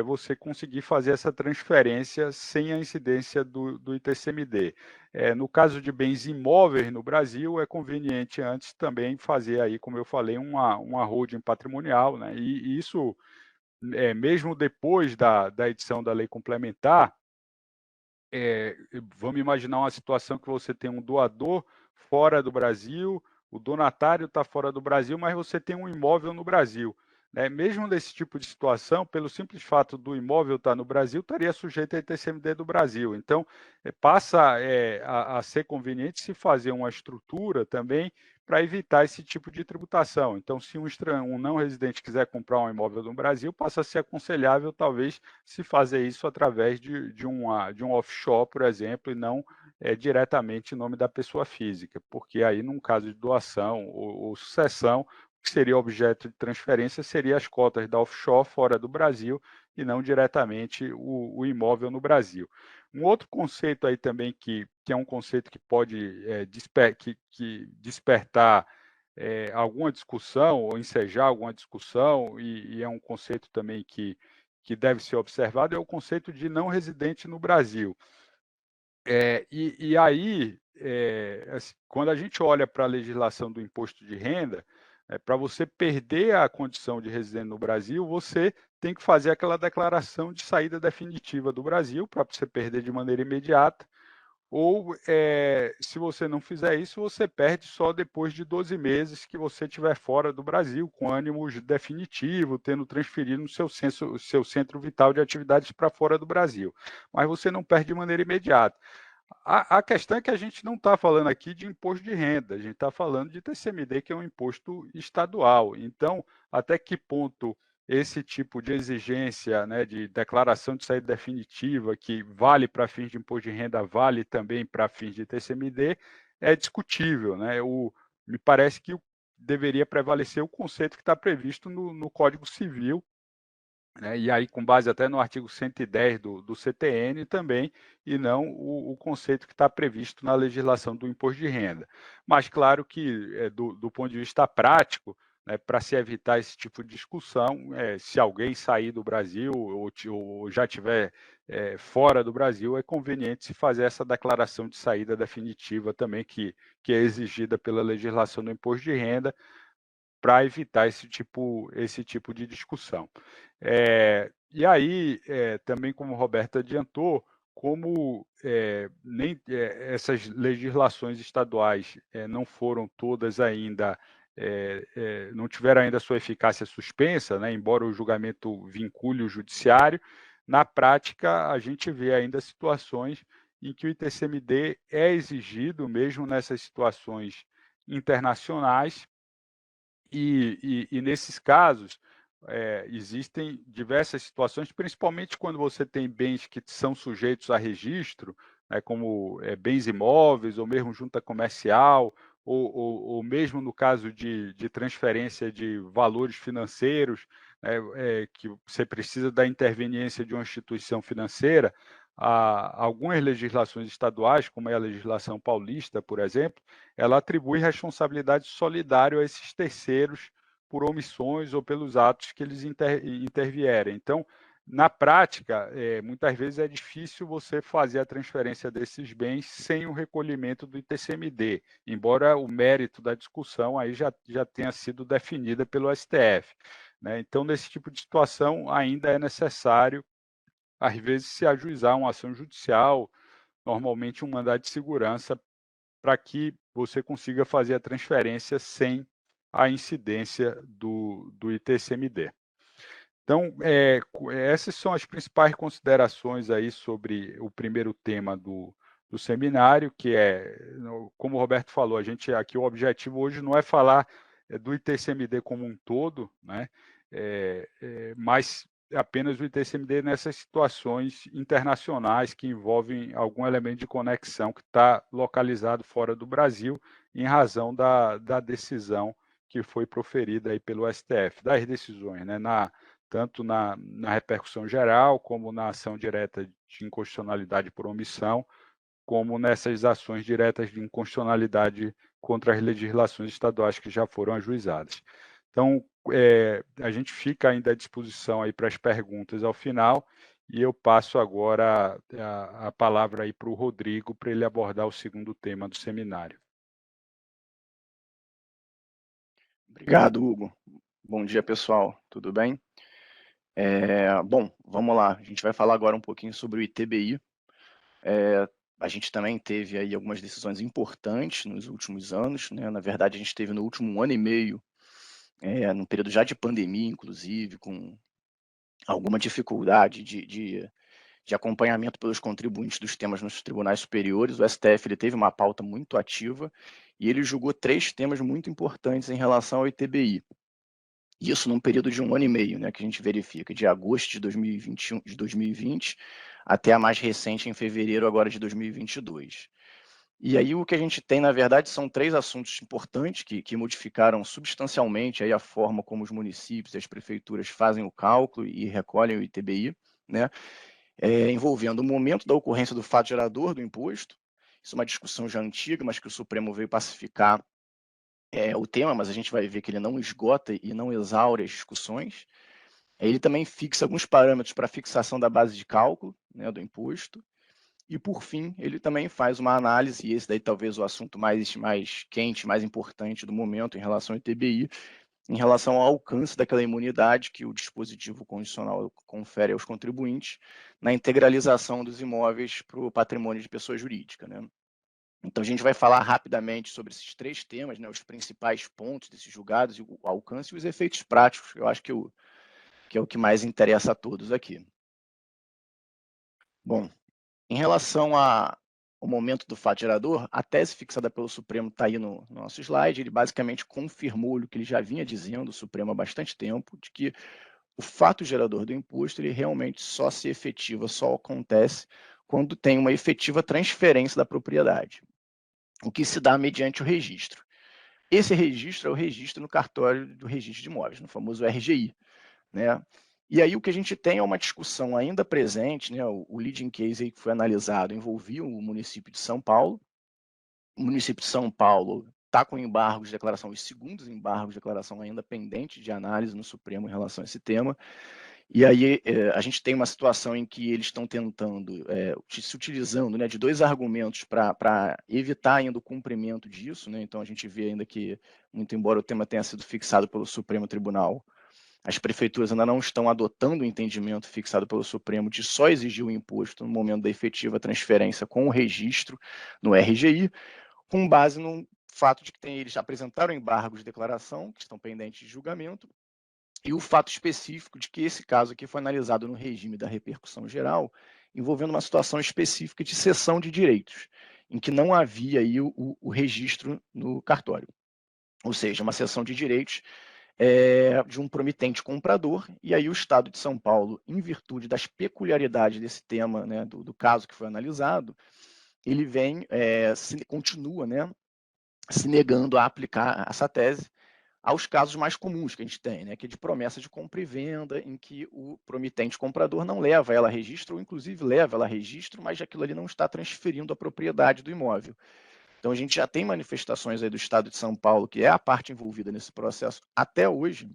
você conseguir fazer essa transferência sem a incidência do ITCMD. No caso de bens imóveis no Brasil, é conveniente antes também fazer aí, como eu falei, uma holding patrimonial, né? E isso, mesmo depois da edição da lei complementar, vamos imaginar uma situação que você tem um doador fora do Brasil, o donatário está fora do Brasil, mas você tem um imóvel no Brasil. Né? Mesmo nesse tipo de situação, pelo simples fato do imóvel estar no Brasil, estaria sujeito a ITCMD do Brasil. Então, passa a ser conveniente se fazer uma estrutura também para evitar esse tipo de tributação. Então, se um não residente quiser comprar um imóvel no Brasil, passa a ser aconselhável, talvez, se fazer isso através de um offshore, por exemplo, e não diretamente em nome da pessoa física, porque aí, num caso de doação ou sucessão, o que seria objeto de transferência seria as cotas da offshore fora do Brasil e não diretamente o imóvel no Brasil. Um outro conceito aí também que é um conceito que pode despertar alguma discussão ou ensejar alguma discussão, e é um conceito também que deve ser observado, é o conceito de não residente no Brasil. E aí, assim, quando a gente olha para a legislação do imposto de renda, para você perder a condição de residente no Brasil, você tem que fazer aquela declaração de saída definitiva do Brasil, para você perder de maneira imediata, ou, se você não fizer isso, você perde só depois de 12 meses que você estiver fora do Brasil, com ânimo definitivo, tendo transferido o seu centro vital de atividades para fora do Brasil. Mas você não perde de maneira imediata. A questão é que a gente não está falando aqui de imposto de renda, a gente está falando de TCMD, que é um imposto estadual. Então, até que ponto esse tipo de exigência, né, de declaração de saída definitiva, que vale para fins de imposto de renda, vale também para fins de TCMD, é discutível. Né? Me parece que deveria prevalecer o conceito que está previsto no Código Civil, né, e aí com base até no artigo 110 do CTN também, e não o conceito que está previsto na legislação do imposto de renda. Mas claro que, do ponto de vista prático, né, para se evitar esse tipo de discussão, se alguém sair do Brasil ou já estiver fora do Brasil, é conveniente se fazer essa declaração de saída definitiva também, que é exigida pela legislação do imposto de renda, para evitar esse tipo de discussão. E aí, também como o Roberto adiantou, como essas legislações estaduais não foram todas ainda, não tiveram ainda sua eficácia suspensa, né, embora o julgamento vincule o judiciário, na prática a gente vê ainda situações em que o ITCMD é exigido, mesmo nessas situações internacionais, e nesses casos, existem diversas situações, principalmente quando você tem bens que são sujeitos a registro, né, como bens imóveis, ou mesmo junta comercial, ou mesmo no caso de transferência de valores financeiros, que você precisa da interveniência de uma instituição financeira, algumas legislações estaduais, como é a legislação paulista, por exemplo, ela atribui responsabilidade solidária a esses terceiros por omissões ou pelos atos que eles intervierem. Então, na prática, muitas vezes é difícil você fazer a transferência desses bens sem o recolhimento do ITCMD, embora o mérito da discussão aí já tenha sido definida pelo STF. Né? Então, nesse tipo de situação, ainda é necessário, às vezes, se ajuizar uma ação judicial, normalmente um mandado de segurança, para que você consiga fazer a transferência sem a incidência do ITCMD. Então, essas são as principais considerações aí sobre o primeiro tema do seminário, que é, como o Roberto falou, a gente aqui o objetivo hoje não é falar do ITCMD como um todo, né? Mas apenas o ITCMD nessas situações internacionais que envolvem algum elemento de conexão que está localizado fora do Brasil, em razão da decisão que foi proferida aí pelo STF, das decisões, né? Tanto na repercussão geral, como na ação direta de inconstitucionalidade por omissão, como nessas ações diretas de inconstitucionalidade contra as legislações estaduais que já foram ajuizadas. Então, a gente fica ainda à disposição aí para as perguntas ao final, e eu passo agora a palavra aí para o Rodrigo, para ele abordar o segundo tema do seminário. Obrigado, Hugo. Bom dia, pessoal. Tudo bem? Bom, vamos lá. A gente vai falar agora um pouquinho sobre o ITBI. A gente também teve aí algumas decisões importantes nos últimos anos, né? Na verdade, a gente teve no último ano e meio, num período já de pandemia, inclusive, com alguma dificuldade de acompanhamento pelos contribuintes dos temas nos tribunais superiores. O STF ele teve uma pauta muito ativa e ele julgou 3 temas muito importantes em relação ao ITBI. Isso num período de um ano e meio, né, que a gente verifica, de agosto de 2020 até a mais recente, em fevereiro agora de 2022. E aí o que a gente tem, na verdade, são 3 assuntos importantes que modificaram substancialmente aí a forma como os municípios e as prefeituras fazem o cálculo e recolhem o ITBI, né, envolvendo o momento da ocorrência do fato gerador do imposto. Isso é uma discussão já antiga, mas que o Supremo veio pacificar o tema, mas a gente vai ver que ele não esgota e não exaure as discussões. Ele também fixa alguns parâmetros para fixação da base de cálculo, né, do imposto. E, por fim, ele também faz uma análise, e esse daí talvez o assunto mais quente, mais importante do momento em relação ao ITBI, em relação ao alcance daquela imunidade que o dispositivo constitucional confere aos contribuintes na integralização dos imóveis para o patrimônio de pessoa jurídica, né? Então, a gente vai falar rapidamente sobre esses 3 temas, né, os principais pontos desses julgados, o alcance e os efeitos práticos, que eu acho que é o que mais interessa a todos aqui. Bom, em relação ao momento do fato gerador, a tese fixada pelo Supremo está aí no nosso slide, ele basicamente confirmou o que ele já vinha dizendo, o Supremo há bastante tempo, de que o fato gerador do imposto, ele realmente só se efetiva, só acontece quando tem uma efetiva transferência da propriedade, o que se dá mediante o registro. Esse registro é o registro no cartório do registro de imóveis, no famoso RGI, né? E aí o que a gente tem é uma discussão ainda presente, né? O leading case aí que foi analisado envolvia o município de São Paulo. O município de São Paulo está com embargos de declaração, os segundos embargos de declaração ainda pendentes de análise no Supremo em relação a esse tema. E aí a gente tem uma situação em que eles estão tentando, se utilizando, né, de 2 argumentos para evitar ainda o cumprimento disso, né? Então a gente vê ainda que, muito embora o tema tenha sido fixado pelo Supremo Tribunal, as prefeituras ainda não estão adotando o entendimento fixado pelo Supremo de só exigir o imposto no momento da efetiva transferência com o registro no RGI, com base no fato de que eles apresentaram embargos de declaração, que estão pendentes de julgamento, e o fato específico de que esse caso aqui foi analisado no regime da repercussão geral, envolvendo uma situação específica de cessão de direitos, em que não havia aí o registro no cartório. Ou seja, uma cessão de direitos de um promitente comprador, e aí o Estado de São Paulo, em virtude das peculiaridades desse tema, né, do caso que foi analisado, ele continua, né, se negando a aplicar essa tese, aos casos mais comuns que a gente tem, né, que é de promessa de compra e venda, em que o promitente comprador não leva ela a registro, ou inclusive leva ela a registro, mas aquilo ali não está transferindo a propriedade do imóvel. Então a gente já tem manifestações aí do Estado de São Paulo, que é a parte envolvida nesse processo até hoje,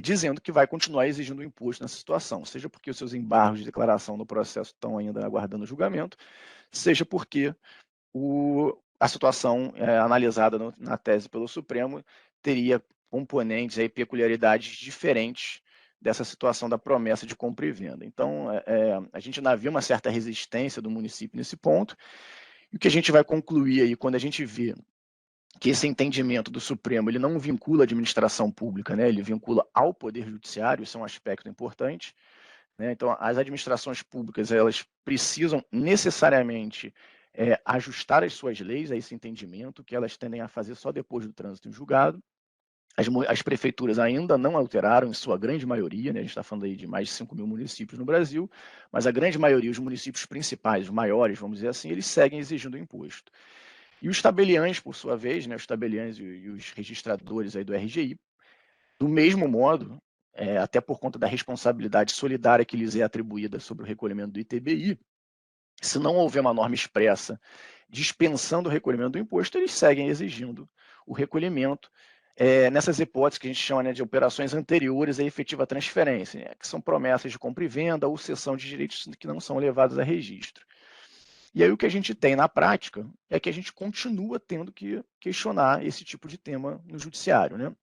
dizendo que vai continuar exigindo o imposto nessa situação, seja porque os seus embargos de declaração no processo estão ainda aguardando julgamento, seja porque a situação analisada na tese pelo Supremo teria componentes, aí, peculiaridades diferentes dessa situação da promessa de compra e venda. Então, a gente ainda viu uma certa resistência do município nesse ponto, e o que a gente vai concluir aí, quando a gente vê que esse entendimento do Supremo ele não vincula a administração pública, né? Ele vincula ao Poder Judiciário, isso é um aspecto importante, né? Então, as administrações públicas elas precisam necessariamente ajustar as suas leis a esse entendimento, que elas tendem a fazer só depois do trânsito em julgado. As prefeituras ainda não alteraram, em sua grande maioria, né? A gente está falando aí de mais de 5 mil municípios no Brasil, mas a grande maioria, os municípios principais, os maiores, vamos dizer assim, eles seguem exigindo o imposto. E os tabeliães, por sua vez, né, os tabeliães e os registradores aí do RGI, do mesmo modo, até por conta da responsabilidade solidária que lhes é atribuída sobre o recolhimento do ITBI, se não houver uma norma expressa dispensando o recolhimento do imposto, eles seguem exigindo o recolhimento nessas hipóteses que a gente chama, né, de operações anteriores à efetiva transferência, né, que são promessas de compra e venda ou cessão de direitos que não são levados a registro. E aí o que a gente tem na prática é que a gente continua tendo que questionar esse tipo de tema no judiciário, né?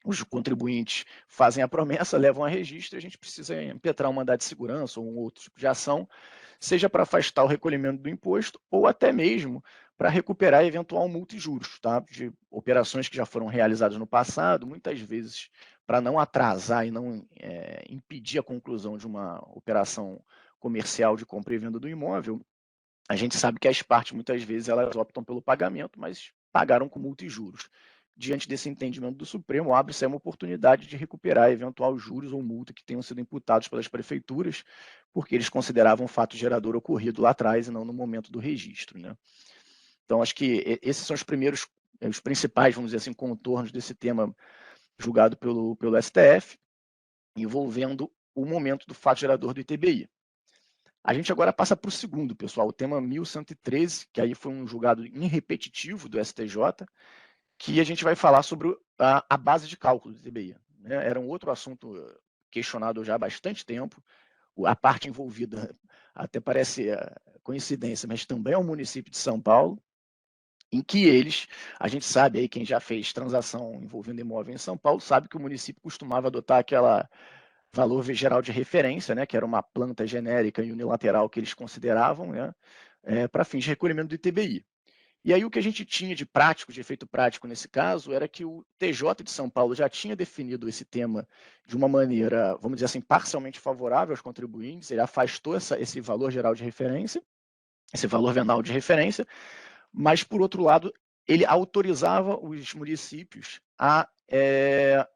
Os contribuintes fazem a promessa, levam a registro, e a gente precisa impetrar um mandado de segurança ou um outro tipo de ação, seja para afastar o recolhimento do imposto ou até mesmo para recuperar eventual multa e juros, tá? De operações que já foram realizadas no passado, muitas vezes para não atrasar e não impedir a conclusão de uma operação comercial de compra e venda do imóvel. A gente sabe que as partes, muitas vezes, elas optam pelo pagamento, mas pagaram com multa e juros. Diante desse entendimento do Supremo, abre-se uma oportunidade de recuperar eventual juros ou multa que tenham sido imputados pelas prefeituras, porque eles consideravam o fato gerador ocorrido lá atrás e não no momento do registro, né? Então, acho que esses são os principais, vamos dizer assim, contornos desse tema julgado pelo STF, envolvendo o momento do fato gerador do ITBI. A gente agora passa para o segundo, pessoal, o tema 1113, que aí foi um julgado irrepetitivo do STJ, que a gente vai falar sobre a base de cálculo do ITBI. Né? Era um outro assunto questionado já há bastante tempo. A parte envolvida, até parece coincidência, mas também é o município de São Paulo, em que a gente sabe aí, quem já fez transação envolvendo imóvel em São Paulo, sabe que o município costumava adotar aquela valor geral de referência, né, que era uma planta genérica e unilateral que eles consideravam, né, para fins de recolhimento do ITBI. E aí o que a gente tinha de prático, de efeito prático nesse caso, era que o TJ de São Paulo já tinha definido esse tema de uma maneira, vamos dizer assim, parcialmente favorável aos contribuintes, ele afastou esse valor geral de referência, esse valor venal de referência, mas, por outro lado, ele autorizava os municípios a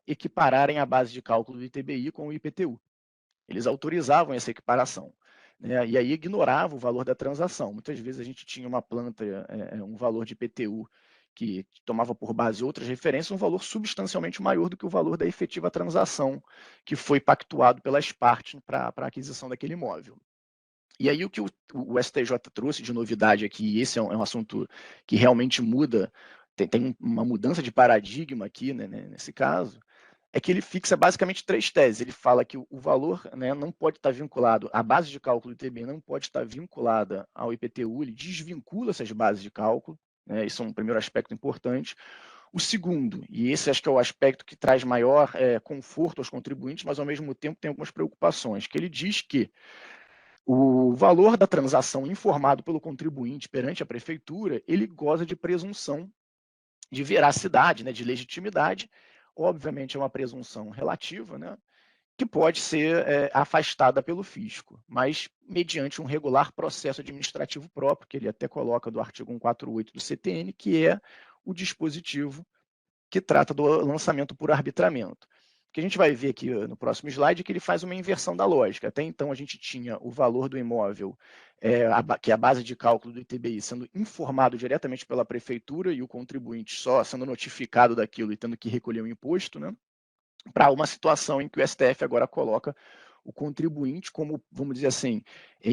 equipararem a base de cálculo do ITBI com o IPTU. Eles autorizavam essa equiparação, né? E aí ignorava o valor da transação. Muitas vezes a gente tinha uma planta, um valor de IPTU que tomava por base outras referências, um valor substancialmente maior do que o valor da efetiva transação que foi pactuado pelas partes para a aquisição daquele imóvel. E aí o que o STJ trouxe de novidade aqui, e esse é um assunto que realmente muda, tem uma mudança de paradigma aqui, né, nesse caso, é que ele fixa basicamente 3 teses. Ele fala que o valor, né, não pode estar vinculado, a base de cálculo do ITBI não pode estar vinculada ao IPTU, ele desvincula essas bases de cálculo, né, isso é um primeiro aspecto importante. O segundo, e esse acho que é o aspecto que traz maior conforto aos contribuintes, mas ao mesmo tempo tem algumas preocupações, que ele diz que o valor da transação informado pelo contribuinte perante a prefeitura, ele goza de presunção de veracidade, né, de legitimidade. Obviamente é uma presunção relativa, né, que pode ser afastada pelo fisco, mas mediante um regular processo administrativo próprio, que ele até coloca do artigo 148 do CTN, que é o dispositivo que trata do lançamento por arbitramento. O que a gente vai ver aqui no próximo slide é que ele faz uma inversão da lógica. Até então a gente tinha o valor do imóvel, que é a base de cálculo do ITBI, sendo informado diretamente pela prefeitura e o contribuinte só sendo notificado daquilo e tendo que recolher o imposto, né? Para uma situação em que o STF agora coloca o contribuinte como, vamos dizer assim,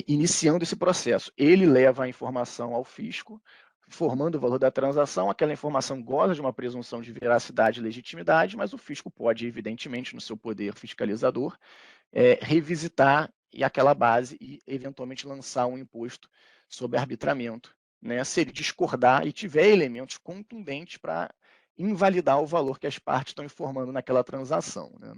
iniciando esse processo. Ele leva a informação ao fisco, formando o valor da transação, aquela informação goza de uma presunção de veracidade e legitimidade, mas o fisco pode, evidentemente, no seu poder fiscalizador, revisitar aquela base e, eventualmente, lançar um imposto sob arbitramento, né, se ele discordar e tiver elementos contundentes para invalidar o valor que as partes estão informando naquela transação, né?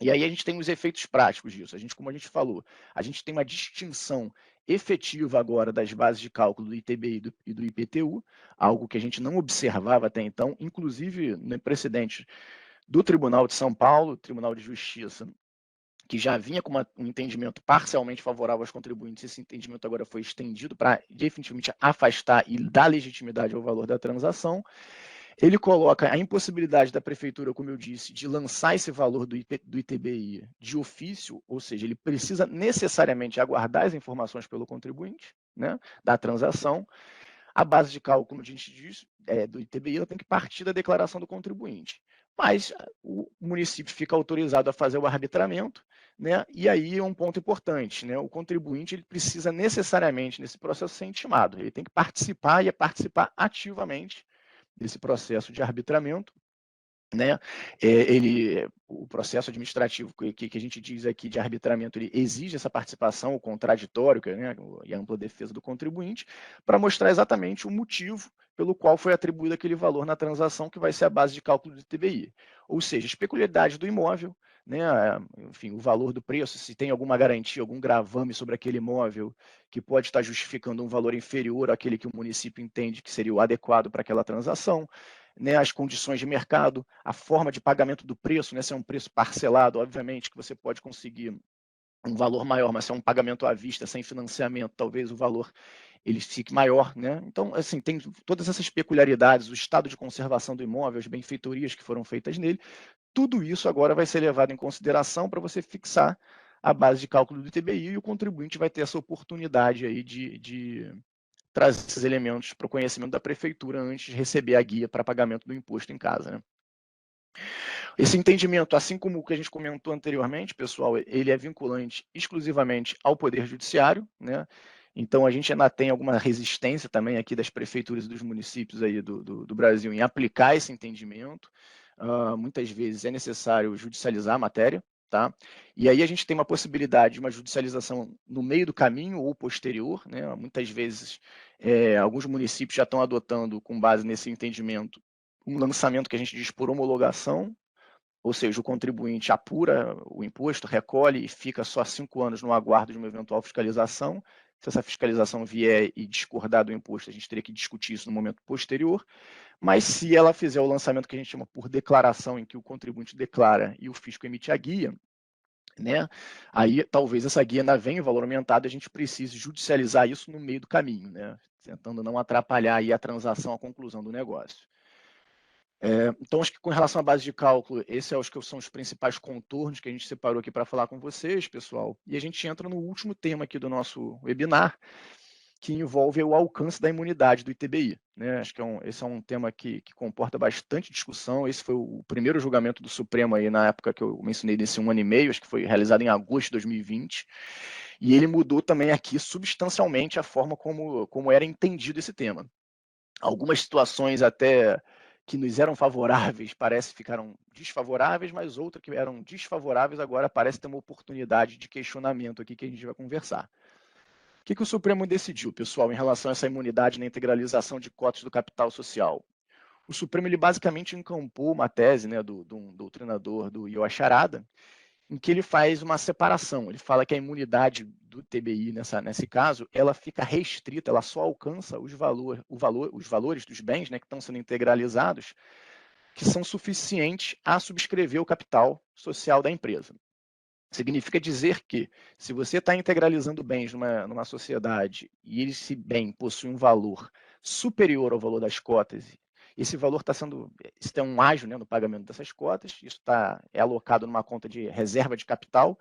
E aí a gente tem os efeitos práticos disso. Como a gente falou, a gente tem uma distinção efetiva agora das bases de cálculo do ITBI e do IPTU, algo que a gente não observava até então, inclusive no precedente do Tribunal de São Paulo, Tribunal de Justiça, que já vinha com um entendimento parcialmente favorável aos contribuintes. Esse entendimento agora foi estendido para definitivamente afastar e dar legitimidade ao valor da transação. Ele coloca a impossibilidade da prefeitura, como eu disse, de lançar esse valor do ITBI de ofício, ou seja, ele precisa necessariamente aguardar as informações pelo contribuinte, né, da transação. A base de cálculo, como a gente diz, do ITBI, ela tem que partir da declaração do contribuinte. Mas o município fica autorizado a fazer o arbitramento, né? E aí é um ponto importante, né? O contribuinte ele precisa necessariamente, nesse processo, ser intimado. Ele tem que participar e participar ativamente desse processo de arbitramento, né? O processo administrativo que a gente diz aqui de arbitramento, ele exige essa participação, o contraditório, né, e a ampla defesa do contribuinte, para mostrar exatamente o motivo pelo qual foi atribuído aquele valor na transação, que vai ser a base de cálculo do ITBI. Ou seja, as peculiaridades do imóvel, né, enfim, o valor do preço, se tem alguma garantia, algum gravame sobre aquele imóvel que pode estar justificando um valor inferior àquele que o município entende que seria o adequado para aquela transação, né, as condições de mercado, a forma de pagamento do preço, né, se é um preço parcelado, obviamente que você pode conseguir um valor maior, mas se é um pagamento à vista, sem financiamento, talvez o valor ele fique maior, né? Então, assim, tem todas essas peculiaridades, o estado de conservação do imóvel, as benfeitorias que foram feitas nele, tudo isso agora vai ser levado em consideração para você fixar a base de cálculo do ITBI e o contribuinte vai ter essa oportunidade aí de trazer esses elementos para o conhecimento da prefeitura antes de receber a guia para pagamento do imposto em casa, né? Esse entendimento, assim como o que a gente comentou anteriormente, pessoal, ele é vinculante exclusivamente ao Poder Judiciário, né? Então, a gente ainda tem alguma resistência também aqui das prefeituras e dos municípios aí do Brasil em aplicar esse entendimento. Muitas vezes é necessário judicializar a matéria, tá? E aí a gente tem uma possibilidade de uma judicialização no meio do caminho ou posterior, né? Muitas vezes, alguns municípios já estão adotando, com base nesse entendimento, um lançamento que a gente diz por homologação, ou seja, o contribuinte apura o imposto, recolhe e fica só 5 anos no aguardo de uma eventual fiscalização. Se essa fiscalização vier e discordar do imposto, a gente teria que discutir isso no momento posterior. Mas se ela fizer o lançamento que a gente chama por declaração, em que o contribuinte declara e o fisco emite a guia, né, aí talvez essa guia ainda venha em valor aumentado e a gente precise judicializar isso no meio do caminho, né, tentando não atrapalhar aí a transação, a conclusão do negócio. Então, acho que com relação à base de cálculo, esses são os principais contornos que a gente separou aqui para falar com vocês, pessoal. E a gente entra no último tema aqui do nosso webinar, que envolve o alcance da imunidade do ITBI, né? Acho que esse é um tema que comporta bastante discussão. Esse foi o primeiro julgamento do Supremo aí na época que eu mencionei desse 1 ano e meio, acho que foi realizado em agosto de 2020. E ele mudou também aqui substancialmente a forma como era entendido esse tema. Algumas situações até que nos eram favoráveis ficaram desfavoráveis, mas outras que eram desfavoráveis agora parece ter uma oportunidade de questionamento aqui que a gente vai conversar. O que o Supremo decidiu, pessoal, em relação a essa imunidade na integralização de cotas do capital social? O Supremo ele basicamente encampou uma tese, né, de um doutrinador do Yoash Arada, em que ele faz uma separação. Ele fala que a imunidade do TBI, nesse caso, ela fica restrita, ela só alcança os valores dos bens, né, que estão sendo integralizados, que são suficientes a subscrever o capital social da empresa. Significa dizer que, se você está integralizando bens numa sociedade e esse bem possui um valor superior ao valor das cotas esse valor está sendo, isso tem um ágio, né, no pagamento dessas cotas, isso é alocado numa conta de reserva de capital,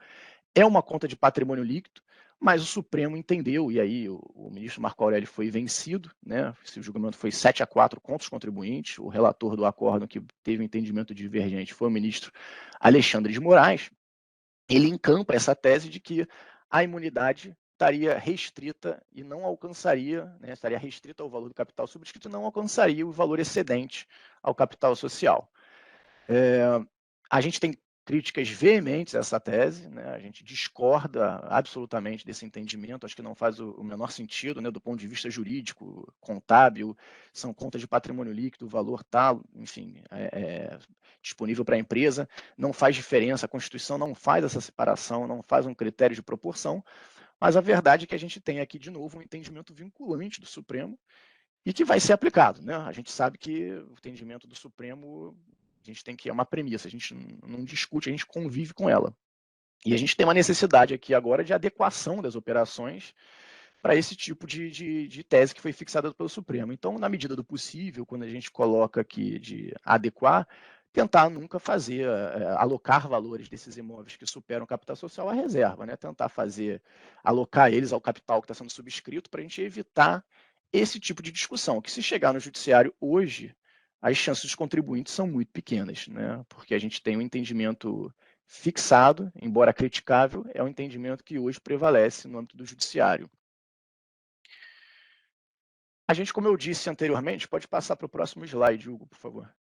é uma conta de patrimônio líquido, mas o Supremo entendeu, e aí o ministro Marco Aurélio foi vencido, né? Esse julgamento foi 7-4 contra os contribuintes, o relator do acórdão que teve um entendimento divergente foi o ministro Alexandre de Moraes. Ele encampa essa tese de que a imunidade estaria restrita e não alcançaria, né, estaria restrita ao valor do capital subscrito e não alcançaria o valor excedente ao capital social. A gente tem críticas veementes a essa tese, né? A gente discorda absolutamente desse entendimento, acho que não faz o menor sentido, né, do ponto de vista jurídico, contábil, são contas de patrimônio líquido, o valor está, enfim, disponível para a empresa, não faz diferença, a Constituição não faz essa separação, não faz um critério de proporção, mas a verdade é que a gente tem aqui, de novo, um entendimento vinculante do Supremo e que vai ser aplicado, né? A gente sabe que o entendimento do Supremo, a gente tem que, é uma premissa, a gente não discute, a gente convive com ela. E a gente tem uma necessidade aqui agora de adequação das operações para esse tipo de tese que foi fixada pelo Supremo. Então, na medida do possível, quando a gente coloca aqui de adequar, tentar nunca fazer, alocar valores desses imóveis que superam o capital social à reserva, né? Tentar alocar eles ao capital que está sendo subscrito para a gente evitar esse tipo de discussão, que se chegar no judiciário hoje, as chances dos contribuintes são muito pequenas, né? Porque a gente tem um entendimento fixado, embora criticável, é um entendimento que hoje prevalece no âmbito do judiciário. A gente, como eu disse anteriormente, pode passar para o próximo slide, Hugo, por favor.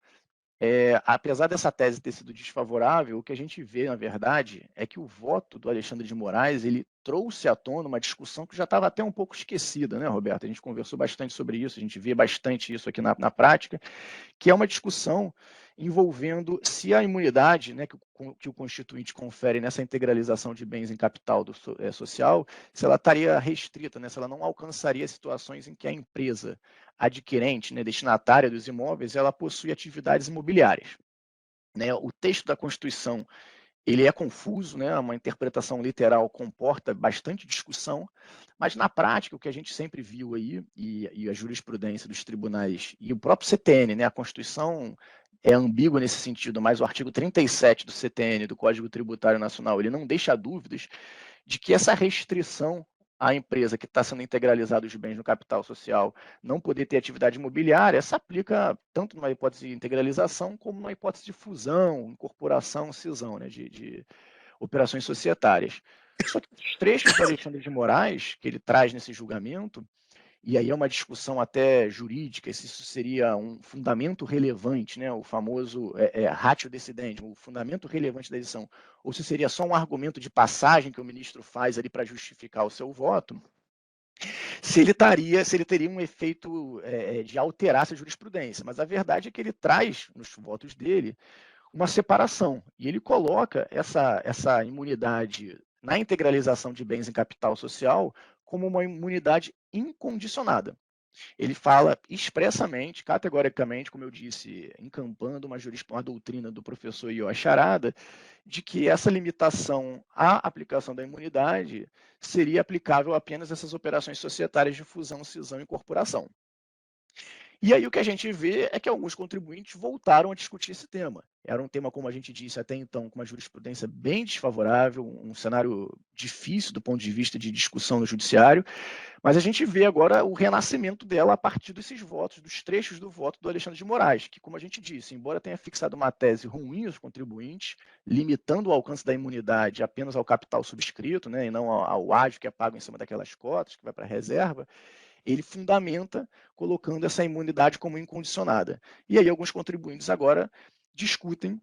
Apesar dessa tese ter sido desfavorável, o que a gente vê, na verdade, é que o voto do Alexandre de Moraes, ele trouxe à tona uma discussão que já estava até um pouco esquecida, né, Roberto? A gente conversou bastante sobre isso, a gente vê bastante isso aqui na prática, que é uma discussão envolvendo se a imunidade, né, que o Constituinte confere nessa integralização de bens em capital social, se ela estaria restrita, né, se ela não alcançaria situações em que a empresa adquirente, né, destinatária dos imóveis, ela possui atividades imobiliárias. Né? O texto da Constituição ele é confuso, né? Uma interpretação literal comporta bastante discussão, mas na prática o que a gente sempre viu aí, e a jurisprudência dos tribunais, e o próprio CTN, né? A Constituição é ambígua nesse sentido, mas o artigo 37 do CTN, do Código Tributário Nacional, ele não deixa dúvidas de que essa restrição à empresa que está sendo integralizada os bens no capital social não poder ter atividade imobiliária, essa aplica tanto numa hipótese de integralização como numa hipótese de fusão, incorporação, cisão, né, de operações societárias. Só que os trechos do Alexandre de Moraes, que ele traz nesse julgamento, e aí é uma discussão até jurídica, se isso seria um fundamento relevante, né, o famoso ratio decidendi, o fundamento relevante da decisão, ou se seria só um argumento de passagem que o ministro faz ali para justificar o seu voto, se ele teria um efeito de alterar essa jurisprudência. Mas a verdade é que ele traz, nos votos dele, uma separação, e ele coloca essa imunidade na integralização de bens em capital social como uma imunidade incondicionada. Ele fala expressamente, categoricamente, como eu disse, encampando uma doutrina do professor Yosh Arada, de que essa limitação à aplicação da imunidade seria aplicável apenas a essas operações societárias de fusão, cisão e incorporação. E aí o que a gente vê é que alguns contribuintes voltaram a discutir esse tema. Era um tema, como a gente disse até então, com uma jurisprudência bem desfavorável, um cenário difícil do ponto de vista de discussão no judiciário, mas a gente vê agora o renascimento dela a partir desses votos, dos trechos do voto do Alexandre de Moraes, que, como a gente disse, embora tenha fixado uma tese ruim aos contribuintes, limitando o alcance da imunidade apenas ao capital subscrito, né, e não ao ágio que é pago em cima daquelas cotas, que vai para a reserva, ele fundamenta colocando essa imunidade como incondicionada. E aí alguns contribuintes agora discutem,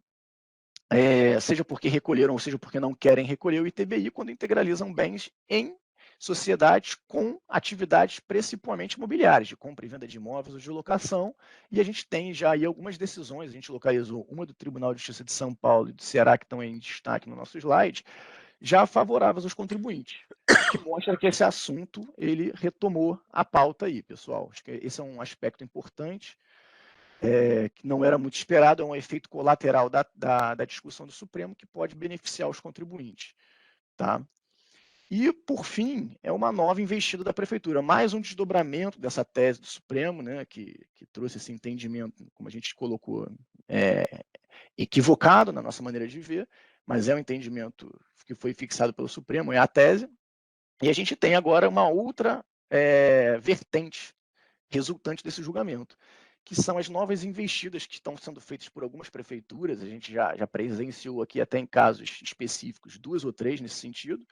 seja porque recolheram, ou seja porque não querem recolher o ITBI, quando integralizam bens em sociedades com atividades principalmente imobiliárias, de compra e venda de imóveis ou de locação, e a gente tem já aí algumas decisões, a gente localizou uma do Tribunal de Justiça de São Paulo e do Ceará, que estão em destaque no nosso slide, já favoráveis aos contribuintes, que mostra que esse assunto ele retomou a pauta aí, pessoal. Acho que esse é um aspecto importante, que não era muito esperado, é um efeito colateral da discussão do Supremo que pode beneficiar os contribuintes. Tá? E, por fim, é uma nova investida da Prefeitura, mais um desdobramento dessa tese do Supremo, né, que trouxe esse entendimento, como a gente colocou, equivocado na nossa maneira de ver, mas é um entendimento que foi fixado pelo Supremo, é a tese, e a gente tem agora uma outra vertente resultante desse julgamento, que são as novas investidas que estão sendo feitas por algumas prefeituras. A gente já presenciou aqui até em casos específicos 2 ou 3 nesse sentido,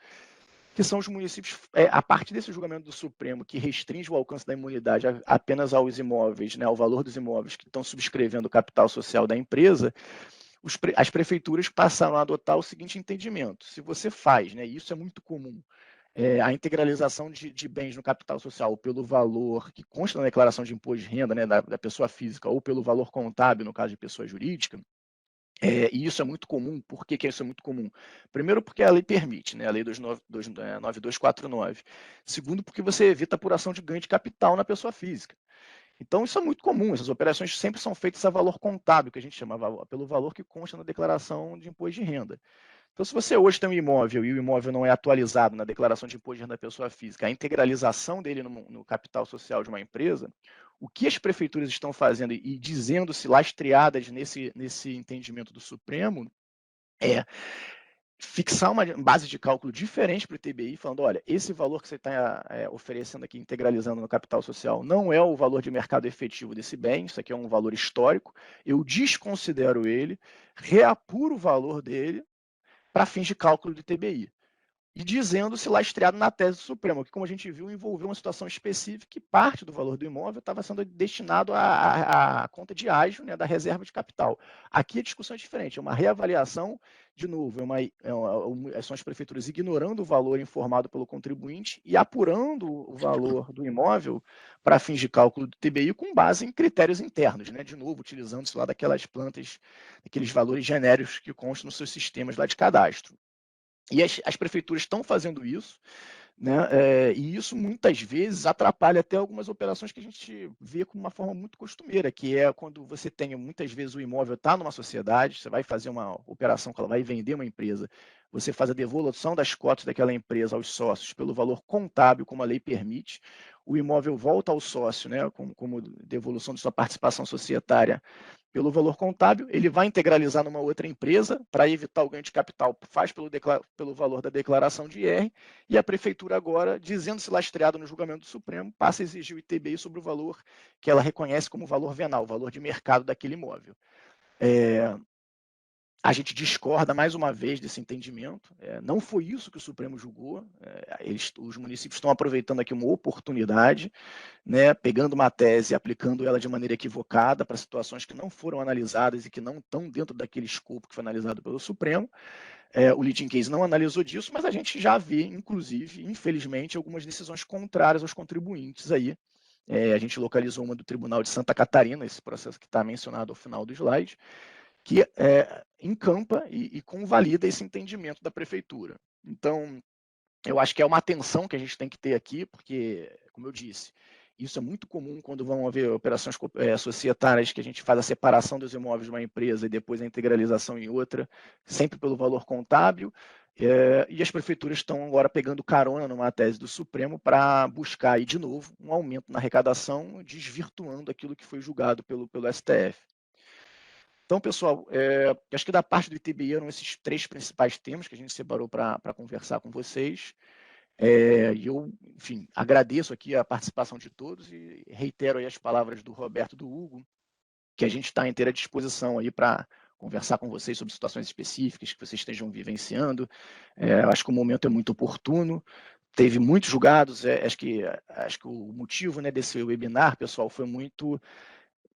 que são os municípios, a partir desse julgamento do Supremo, que restringe o alcance da imunidade apenas aos imóveis, né, ao valor dos imóveis que estão subscrevendo o capital social da empresa, as prefeituras passaram a adotar o seguinte entendimento: se você faz, né, e isso é muito comum, a integralização de bens no capital social pelo valor que consta na declaração de imposto de renda, né, da pessoa física, ou pelo valor contábil, no caso de pessoa jurídica, e isso é muito comum. Por que isso é muito comum? Primeiro, porque a lei permite, né, a lei 9249. Segundo, porque você evita a apuração de ganho de capital na pessoa física. Então, isso é muito comum. Essas operações sempre são feitas a valor contábil, que a gente chama, pelo valor que consta na declaração de imposto de renda. Então, se você hoje tem um imóvel e o imóvel não é atualizado na declaração de imposto de renda da pessoa física, a integralização dele no capital social de uma empresa, o que as prefeituras estão fazendo e dizendo-se lastreadas nesse entendimento do Supremo é fixar uma base de cálculo diferente para o ITBI, falando: olha, esse valor que você está oferecendo aqui, integralizando no capital social, não é o valor de mercado efetivo desse bem, isso aqui é um valor histórico, eu desconsidero ele, reapuro o valor dele para fins de cálculo do ITBI. E dizendo-se lastreado na tese do Supremo, que, como a gente viu, envolveu uma situação específica que parte do valor do imóvel estava sendo destinado à conta de ágio, né, da reserva de capital. Aqui a discussão é diferente, é uma reavaliação, de novo, são as prefeituras ignorando o valor informado pelo contribuinte e apurando o valor do imóvel para fins de cálculo do ITBI com base em critérios internos, né, de novo, utilizando-se lá daquelas plantas, daqueles valores genéricos que constam nos seus sistemas lá de cadastro. E as prefeituras estão fazendo isso, né? E isso muitas vezes atrapalha até algumas operações que a gente vê como uma forma muito costumeira, que é quando você tem, muitas vezes, o imóvel está numa sociedade, você vai fazer uma operação que ela vai vender uma empresa, você faz a devolução das cotas daquela empresa aos sócios pelo valor contábil, como a lei permite, o imóvel volta ao sócio, né, como devolução de sua participação societária pelo valor contábil, ele vai integralizar numa outra empresa para evitar o ganho de capital, faz pelo valor da declaração de IR, e a prefeitura agora, dizendo-se lastreada no julgamento do Supremo, passa a exigir o ITBI sobre o valor que ela reconhece como valor venal, o valor de mercado daquele imóvel. A gente discorda, mais uma vez, desse entendimento. Não foi isso que o Supremo julgou. Os municípios estão aproveitando aqui uma oportunidade, né, pegando uma tese e aplicando ela de maneira equivocada para situações que não foram analisadas e que não estão dentro daquele escopo que foi analisado pelo Supremo. O leading case não analisou disso, mas a gente já vê, inclusive, infelizmente, algumas decisões contrárias aos contribuintes aí. A gente localizou uma do Tribunal de Santa Catarina, esse processo que está mencionado ao final do slide, que encampa e convalida esse entendimento da prefeitura. Então, eu acho que é uma atenção que a gente tem que ter aqui, porque, como eu disse, isso é muito comum quando vão haver operações societárias, que a gente faz a separação dos imóveis de uma empresa e depois a integralização em outra, sempre pelo valor contábil, e as prefeituras estão agora pegando carona numa tese do Supremo para buscar, aí, de novo, um aumento na arrecadação, desvirtuando aquilo que foi julgado pelo STF. Então, pessoal, acho que da parte do ITBI eram esses 3 principais temas que a gente separou para conversar com vocês. E eu, enfim, agradeço aqui a participação de todos e reitero aí as palavras do Roberto e do Hugo, que a gente está à inteira disposição aí para conversar com vocês sobre situações específicas que vocês estejam vivenciando. Acho que o momento é muito oportuno. Teve muitos julgados. Acho que o motivo, né, desse webinar, pessoal, foi muito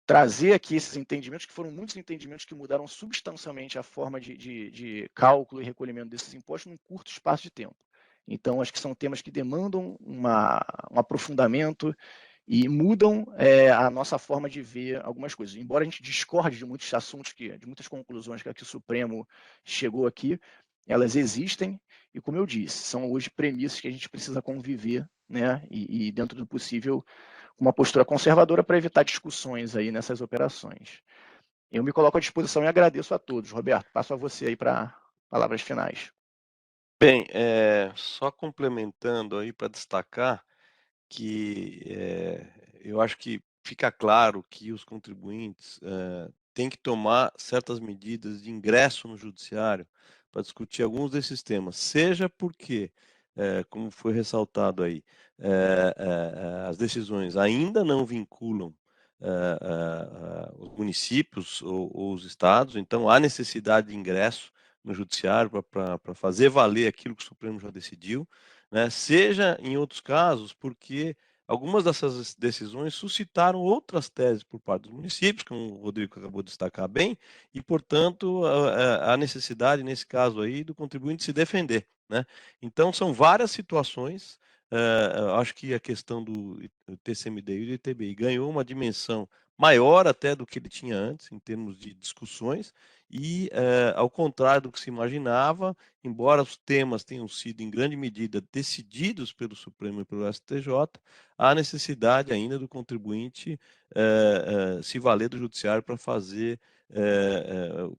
trazer aqui esses entendimentos, que foram muitos entendimentos que mudaram substancialmente a forma de cálculo e recolhimento desses impostos num curto espaço de tempo. Então, acho que são temas que demandam um aprofundamento e mudam a nossa forma de ver algumas coisas. Embora a gente discorde de muitos assuntos, de muitas conclusões que o Supremo chegou aqui, elas existem e, como eu disse, são hoje premissas que a gente precisa conviver, né, e dentro do possível, uma postura conservadora para evitar discussões aí nessas operações. Eu me coloco à disposição e agradeço a todos. Roberto, passo a você aí para palavras finais. Bem, só complementando aí para destacar que, eu acho que fica claro que os contribuintes, têm que tomar certas medidas de ingresso no judiciário para discutir alguns desses temas, seja porque, como foi ressaltado aí, as decisões ainda não vinculam, os municípios ou os estados, então há necessidade de ingresso no judiciário para fazer valer aquilo que o Supremo já decidiu, né, seja em outros casos, porque algumas dessas decisões suscitaram outras teses por parte dos municípios, como o Rodrigo acabou de destacar bem, e, portanto, a necessidade, nesse caso aí, do contribuinte se defender, né. Então são várias situações, acho que a questão do TCMD e do ITBI ganhou uma dimensão maior até do que ele tinha antes, em termos de discussões, e, ao contrário do que se imaginava, embora os temas tenham sido em grande medida decididos pelo Supremo e pelo STJ, há necessidade ainda do contribuinte se valer do judiciário para fazer,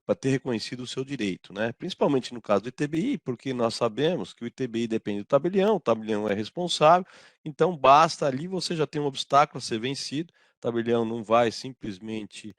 para ter reconhecido o seu direito, né? Principalmente no caso do ITBI, porque nós sabemos que o ITBI depende do tabelião, o tabelião é responsável, então basta ali você já tem um obstáculo a ser vencido, o tabelião não vai simplesmente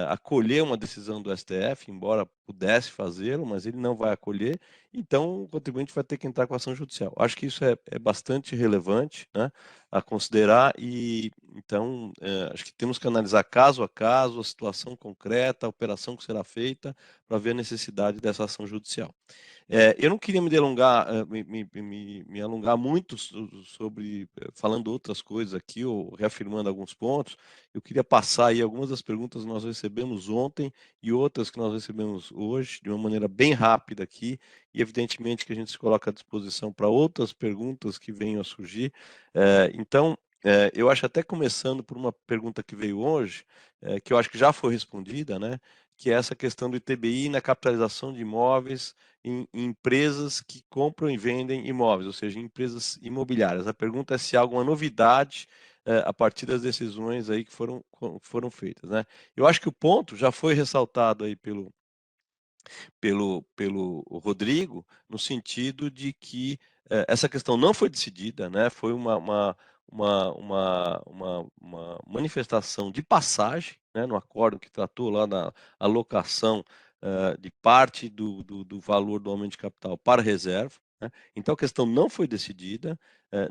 acolher uma decisão do STF, embora pudesse fazê-lo, mas ele não vai acolher, então o contribuinte vai ter que entrar com ação judicial. Acho que isso é bastante relevante, né, a considerar e, então, acho que temos que analisar caso a caso, a situação concreta, a operação que será feita, para ver a necessidade dessa ação judicial. Eu não queria me delongar, me alongar muito sobre falando outras coisas aqui ou reafirmando alguns pontos. Eu queria passar aí algumas das perguntas que nós recebemos ontem e outras que nós recebemos hoje, de uma maneira bem rápida aqui, e evidentemente que a gente se coloca à disposição para outras perguntas que venham a surgir. Então, eu acho até começando por uma pergunta que veio hoje, que eu acho que já foi respondida, né, que é essa questão do ITBI na capitalização de imóveis em empresas que compram e vendem imóveis, ou seja, em empresas imobiliárias. A pergunta é se há alguma novidade a partir das decisões aí que foram feitas, né? Eu acho que o ponto já foi ressaltado aí pelo Rodrigo, no sentido de que essa questão não foi decidida, né? Foi uma manifestação de passagem, né, no acordo que tratou lá da alocação de parte do valor do aumento de capital para reserva, né? Então a questão não foi decidida,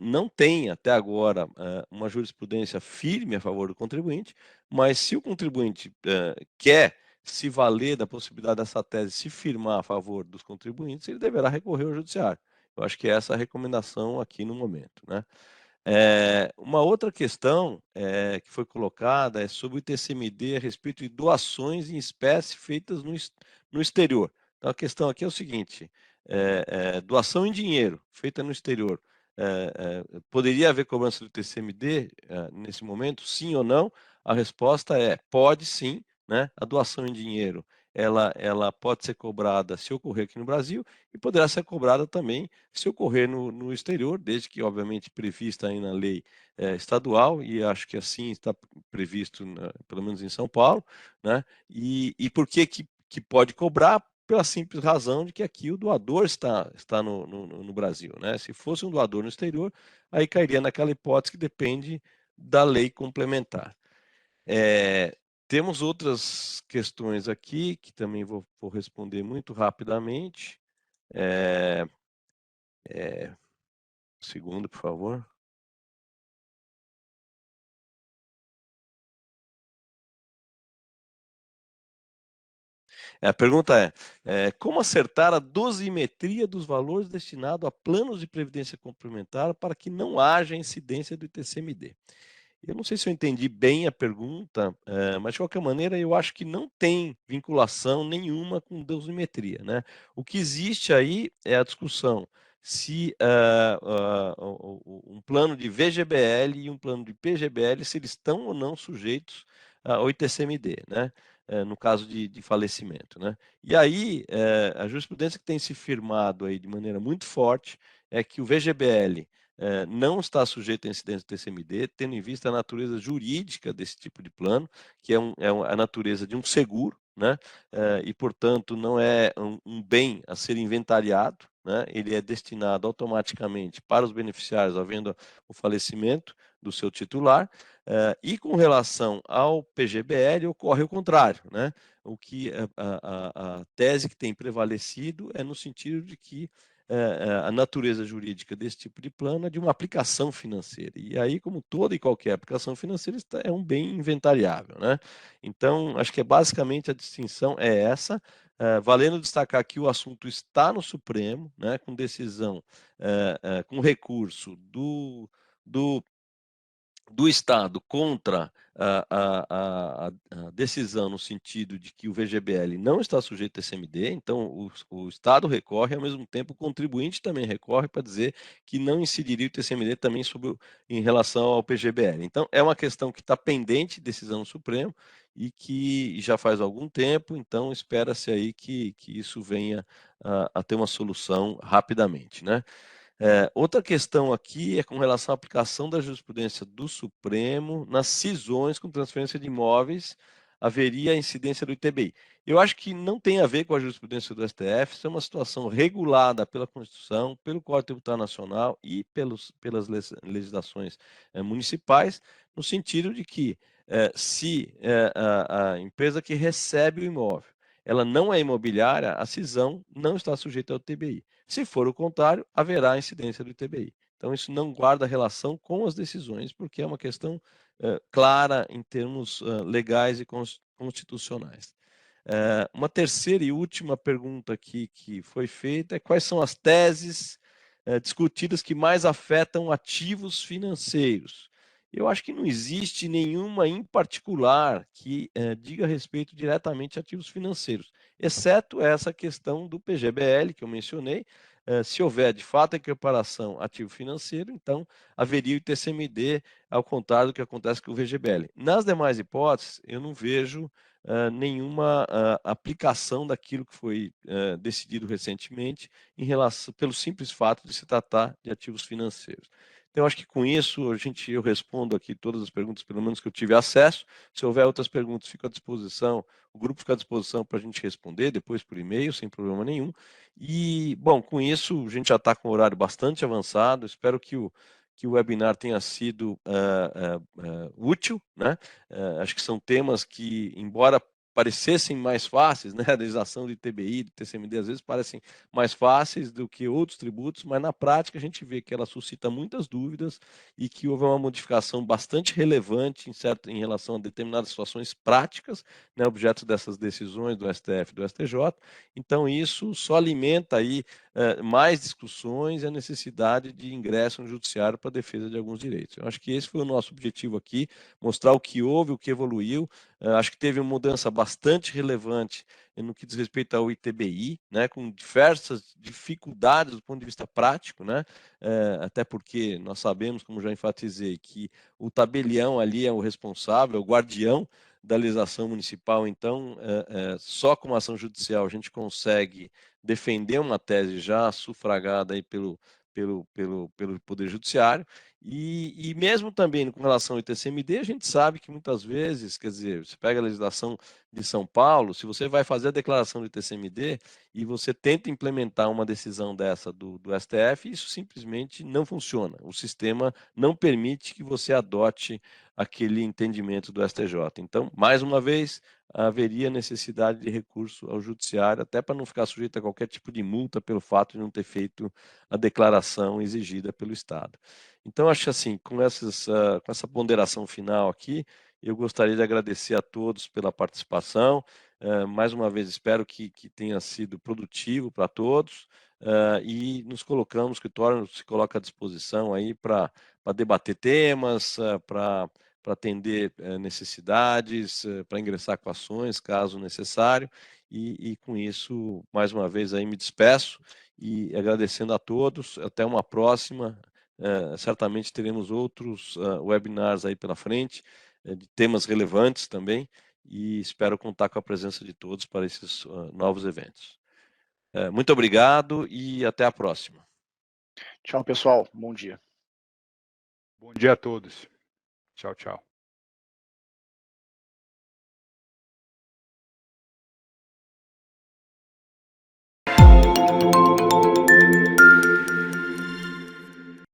não tem até agora uma jurisprudência firme a favor do contribuinte, mas se o contribuinte quer se valer da possibilidade dessa tese se firmar a favor dos contribuintes, ele deverá recorrer ao judiciário. Eu acho que essa é a recomendação aqui no momento, né? Uma outra questão que foi colocada é sobre o TCMD a respeito de doações em espécie feitas no exterior. Então, a questão aqui é o seguinte, doação em dinheiro feita no exterior, poderia haver cobrança do TCMD nesse momento, sim ou não? A resposta é, pode sim, né? A doação em dinheiro, ela pode ser cobrada se ocorrer aqui no Brasil e poderá ser cobrada também se ocorrer no exterior, desde que, obviamente, prevista aí na lei estadual, e acho que assim está previsto, pelo menos em São Paulo, né? E por que pode cobrar? Pela simples razão de que aqui o doador está no Brasil, né? Se fosse um doador no exterior, aí cairia naquela hipótese que depende da lei complementar. Temos outras questões aqui que também vou responder muito rapidamente. Segundo, por favor. A pergunta como acertar a dosimetria dos valores destinados a planos de previdência complementar para que não haja incidência do ITCMD? Eu não sei se eu entendi bem a pergunta, mas de qualquer maneira eu acho que não tem vinculação nenhuma com dosimetria, né? O que existe aí é a discussão se um plano de VGBL e um plano de PGBL, se eles estão ou não sujeitos ao ITCMD, né? No caso de falecimento, né? E aí, a jurisprudência que tem se firmado aí de maneira muito forte é que o VGBL não está sujeito à incidência do TCMD, tendo em vista a natureza jurídica desse tipo de plano, que é a natureza de um seguro, né? E, portanto, não é um bem a ser inventariado, né, ele é destinado automaticamente para os beneficiários, havendo o falecimento do seu titular, e com relação ao PGBL ocorre o contrário, né? O que a tese que tem prevalecido é no sentido de que a natureza jurídica desse tipo de plano é de uma aplicação financeira. E aí, como toda e qualquer aplicação financeira, é um bem inventariável, né? Então, acho que basicamente a distinção é essa. Valendo destacar que o assunto está no Supremo, né, com decisão, com recurso do Estado contra a decisão no sentido de que o VGBL não está sujeito a TCMD, então o Estado recorre, ao mesmo tempo o contribuinte também recorre para dizer que não incidiria o TCMD também em relação ao PGBL. Então, é uma questão que está pendente de decisão no Supremo e que já faz algum tempo, então espera-se aí que isso venha a ter uma solução rapidamente, né? Outra questão aqui é com relação à aplicação da jurisprudência do Supremo nas cisões com transferência de imóveis, haveria incidência do ITBI. Eu acho que não tem a ver com a jurisprudência do STF, isso é uma situação regulada pela Constituição, pelo Código Tributário Nacional e pelas legislações municipais, no sentido de que se a empresa que recebe o imóvel ela não é imobiliária, a cisão não está sujeita ao ITBI. Se for o contrário, haverá incidência do ITBI. Então, isso não guarda relação com as decisões, porque é uma questão clara em termos legais e constitucionais. Uma terceira e última pergunta aqui que foi feita é quais são as teses discutidas que mais afetam ativos financeiros. Eu acho que não existe nenhuma em particular que diga respeito diretamente a ativos financeiros, exceto essa questão do PGBL que eu mencionei. Se houver de fato a equiparação ativo financeiro, então haveria o TCMD, ao contrário do que acontece com o VGBL. Nas demais hipóteses, eu não vejo nenhuma aplicação daquilo que foi decidido recentemente pelo simples fato de se tratar de ativos financeiros. Então, acho que com isso eu respondo aqui todas as perguntas, pelo menos que eu tive acesso. Se houver outras perguntas, fico à disposição, o grupo fica à disposição para a gente responder depois por e-mail, sem problema nenhum. E, bom, com isso a gente já está com o horário bastante avançado. Espero que o webinar tenha sido útil, né? Acho que são temas que, embora parecessem mais fáceis, né? A legislação de ITBI, de TCMD, às vezes parecem mais fáceis do que outros tributos, mas na prática a gente vê que ela suscita muitas dúvidas e que houve uma modificação bastante relevante em relação a determinadas situações práticas, né? Objeto dessas decisões do STF e do STJ. Então, isso só alimenta aí mais discussões e a necessidade de ingresso no judiciário para a defesa de alguns direitos. Eu acho que esse foi o nosso objetivo aqui, mostrar o que houve, o que evoluiu. Acho que teve uma mudança bastante relevante no que diz respeito ao ITBI, né, com diversas dificuldades do ponto de vista prático, né, até porque nós sabemos, como já enfatizei, que o tabelião ali é o responsável, é o guardião da legislação municipal. Então, só com uma ação judicial a gente consegue defender uma tese já sufragada aí pelo Poder Judiciário, e mesmo também com relação ao ITCMD, a gente sabe que muitas vezes, quer dizer, você pega a legislação de São Paulo, se você vai fazer a declaração do ITCMD e você tenta implementar uma decisão dessa do STF, isso simplesmente não funciona. O sistema não permite que você adote aquele entendimento do STJ. Então, mais uma vez, haveria necessidade de recurso ao judiciário, até para não ficar sujeito a qualquer tipo de multa pelo fato de não ter feito a declaração exigida pelo Estado. Então, acho assim, com essa ponderação final aqui, eu gostaria de agradecer a todos pela participação. Mais uma vez, espero que tenha sido produtivo para todos. E nos colocamos, o escritório se coloca à disposição aí para debater temas, para atender necessidades, para ingressar com ações, caso necessário. E com isso, mais uma vez, aí me despeço e agradecendo a todos. Até uma próxima. Certamente teremos outros webinars aí pela frente, de temas relevantes também, e espero contar com a presença de todos para esses novos eventos. Muito obrigado e até a próxima. Tchau, pessoal. Bom dia. Bom dia a todos. Tchau, tchau.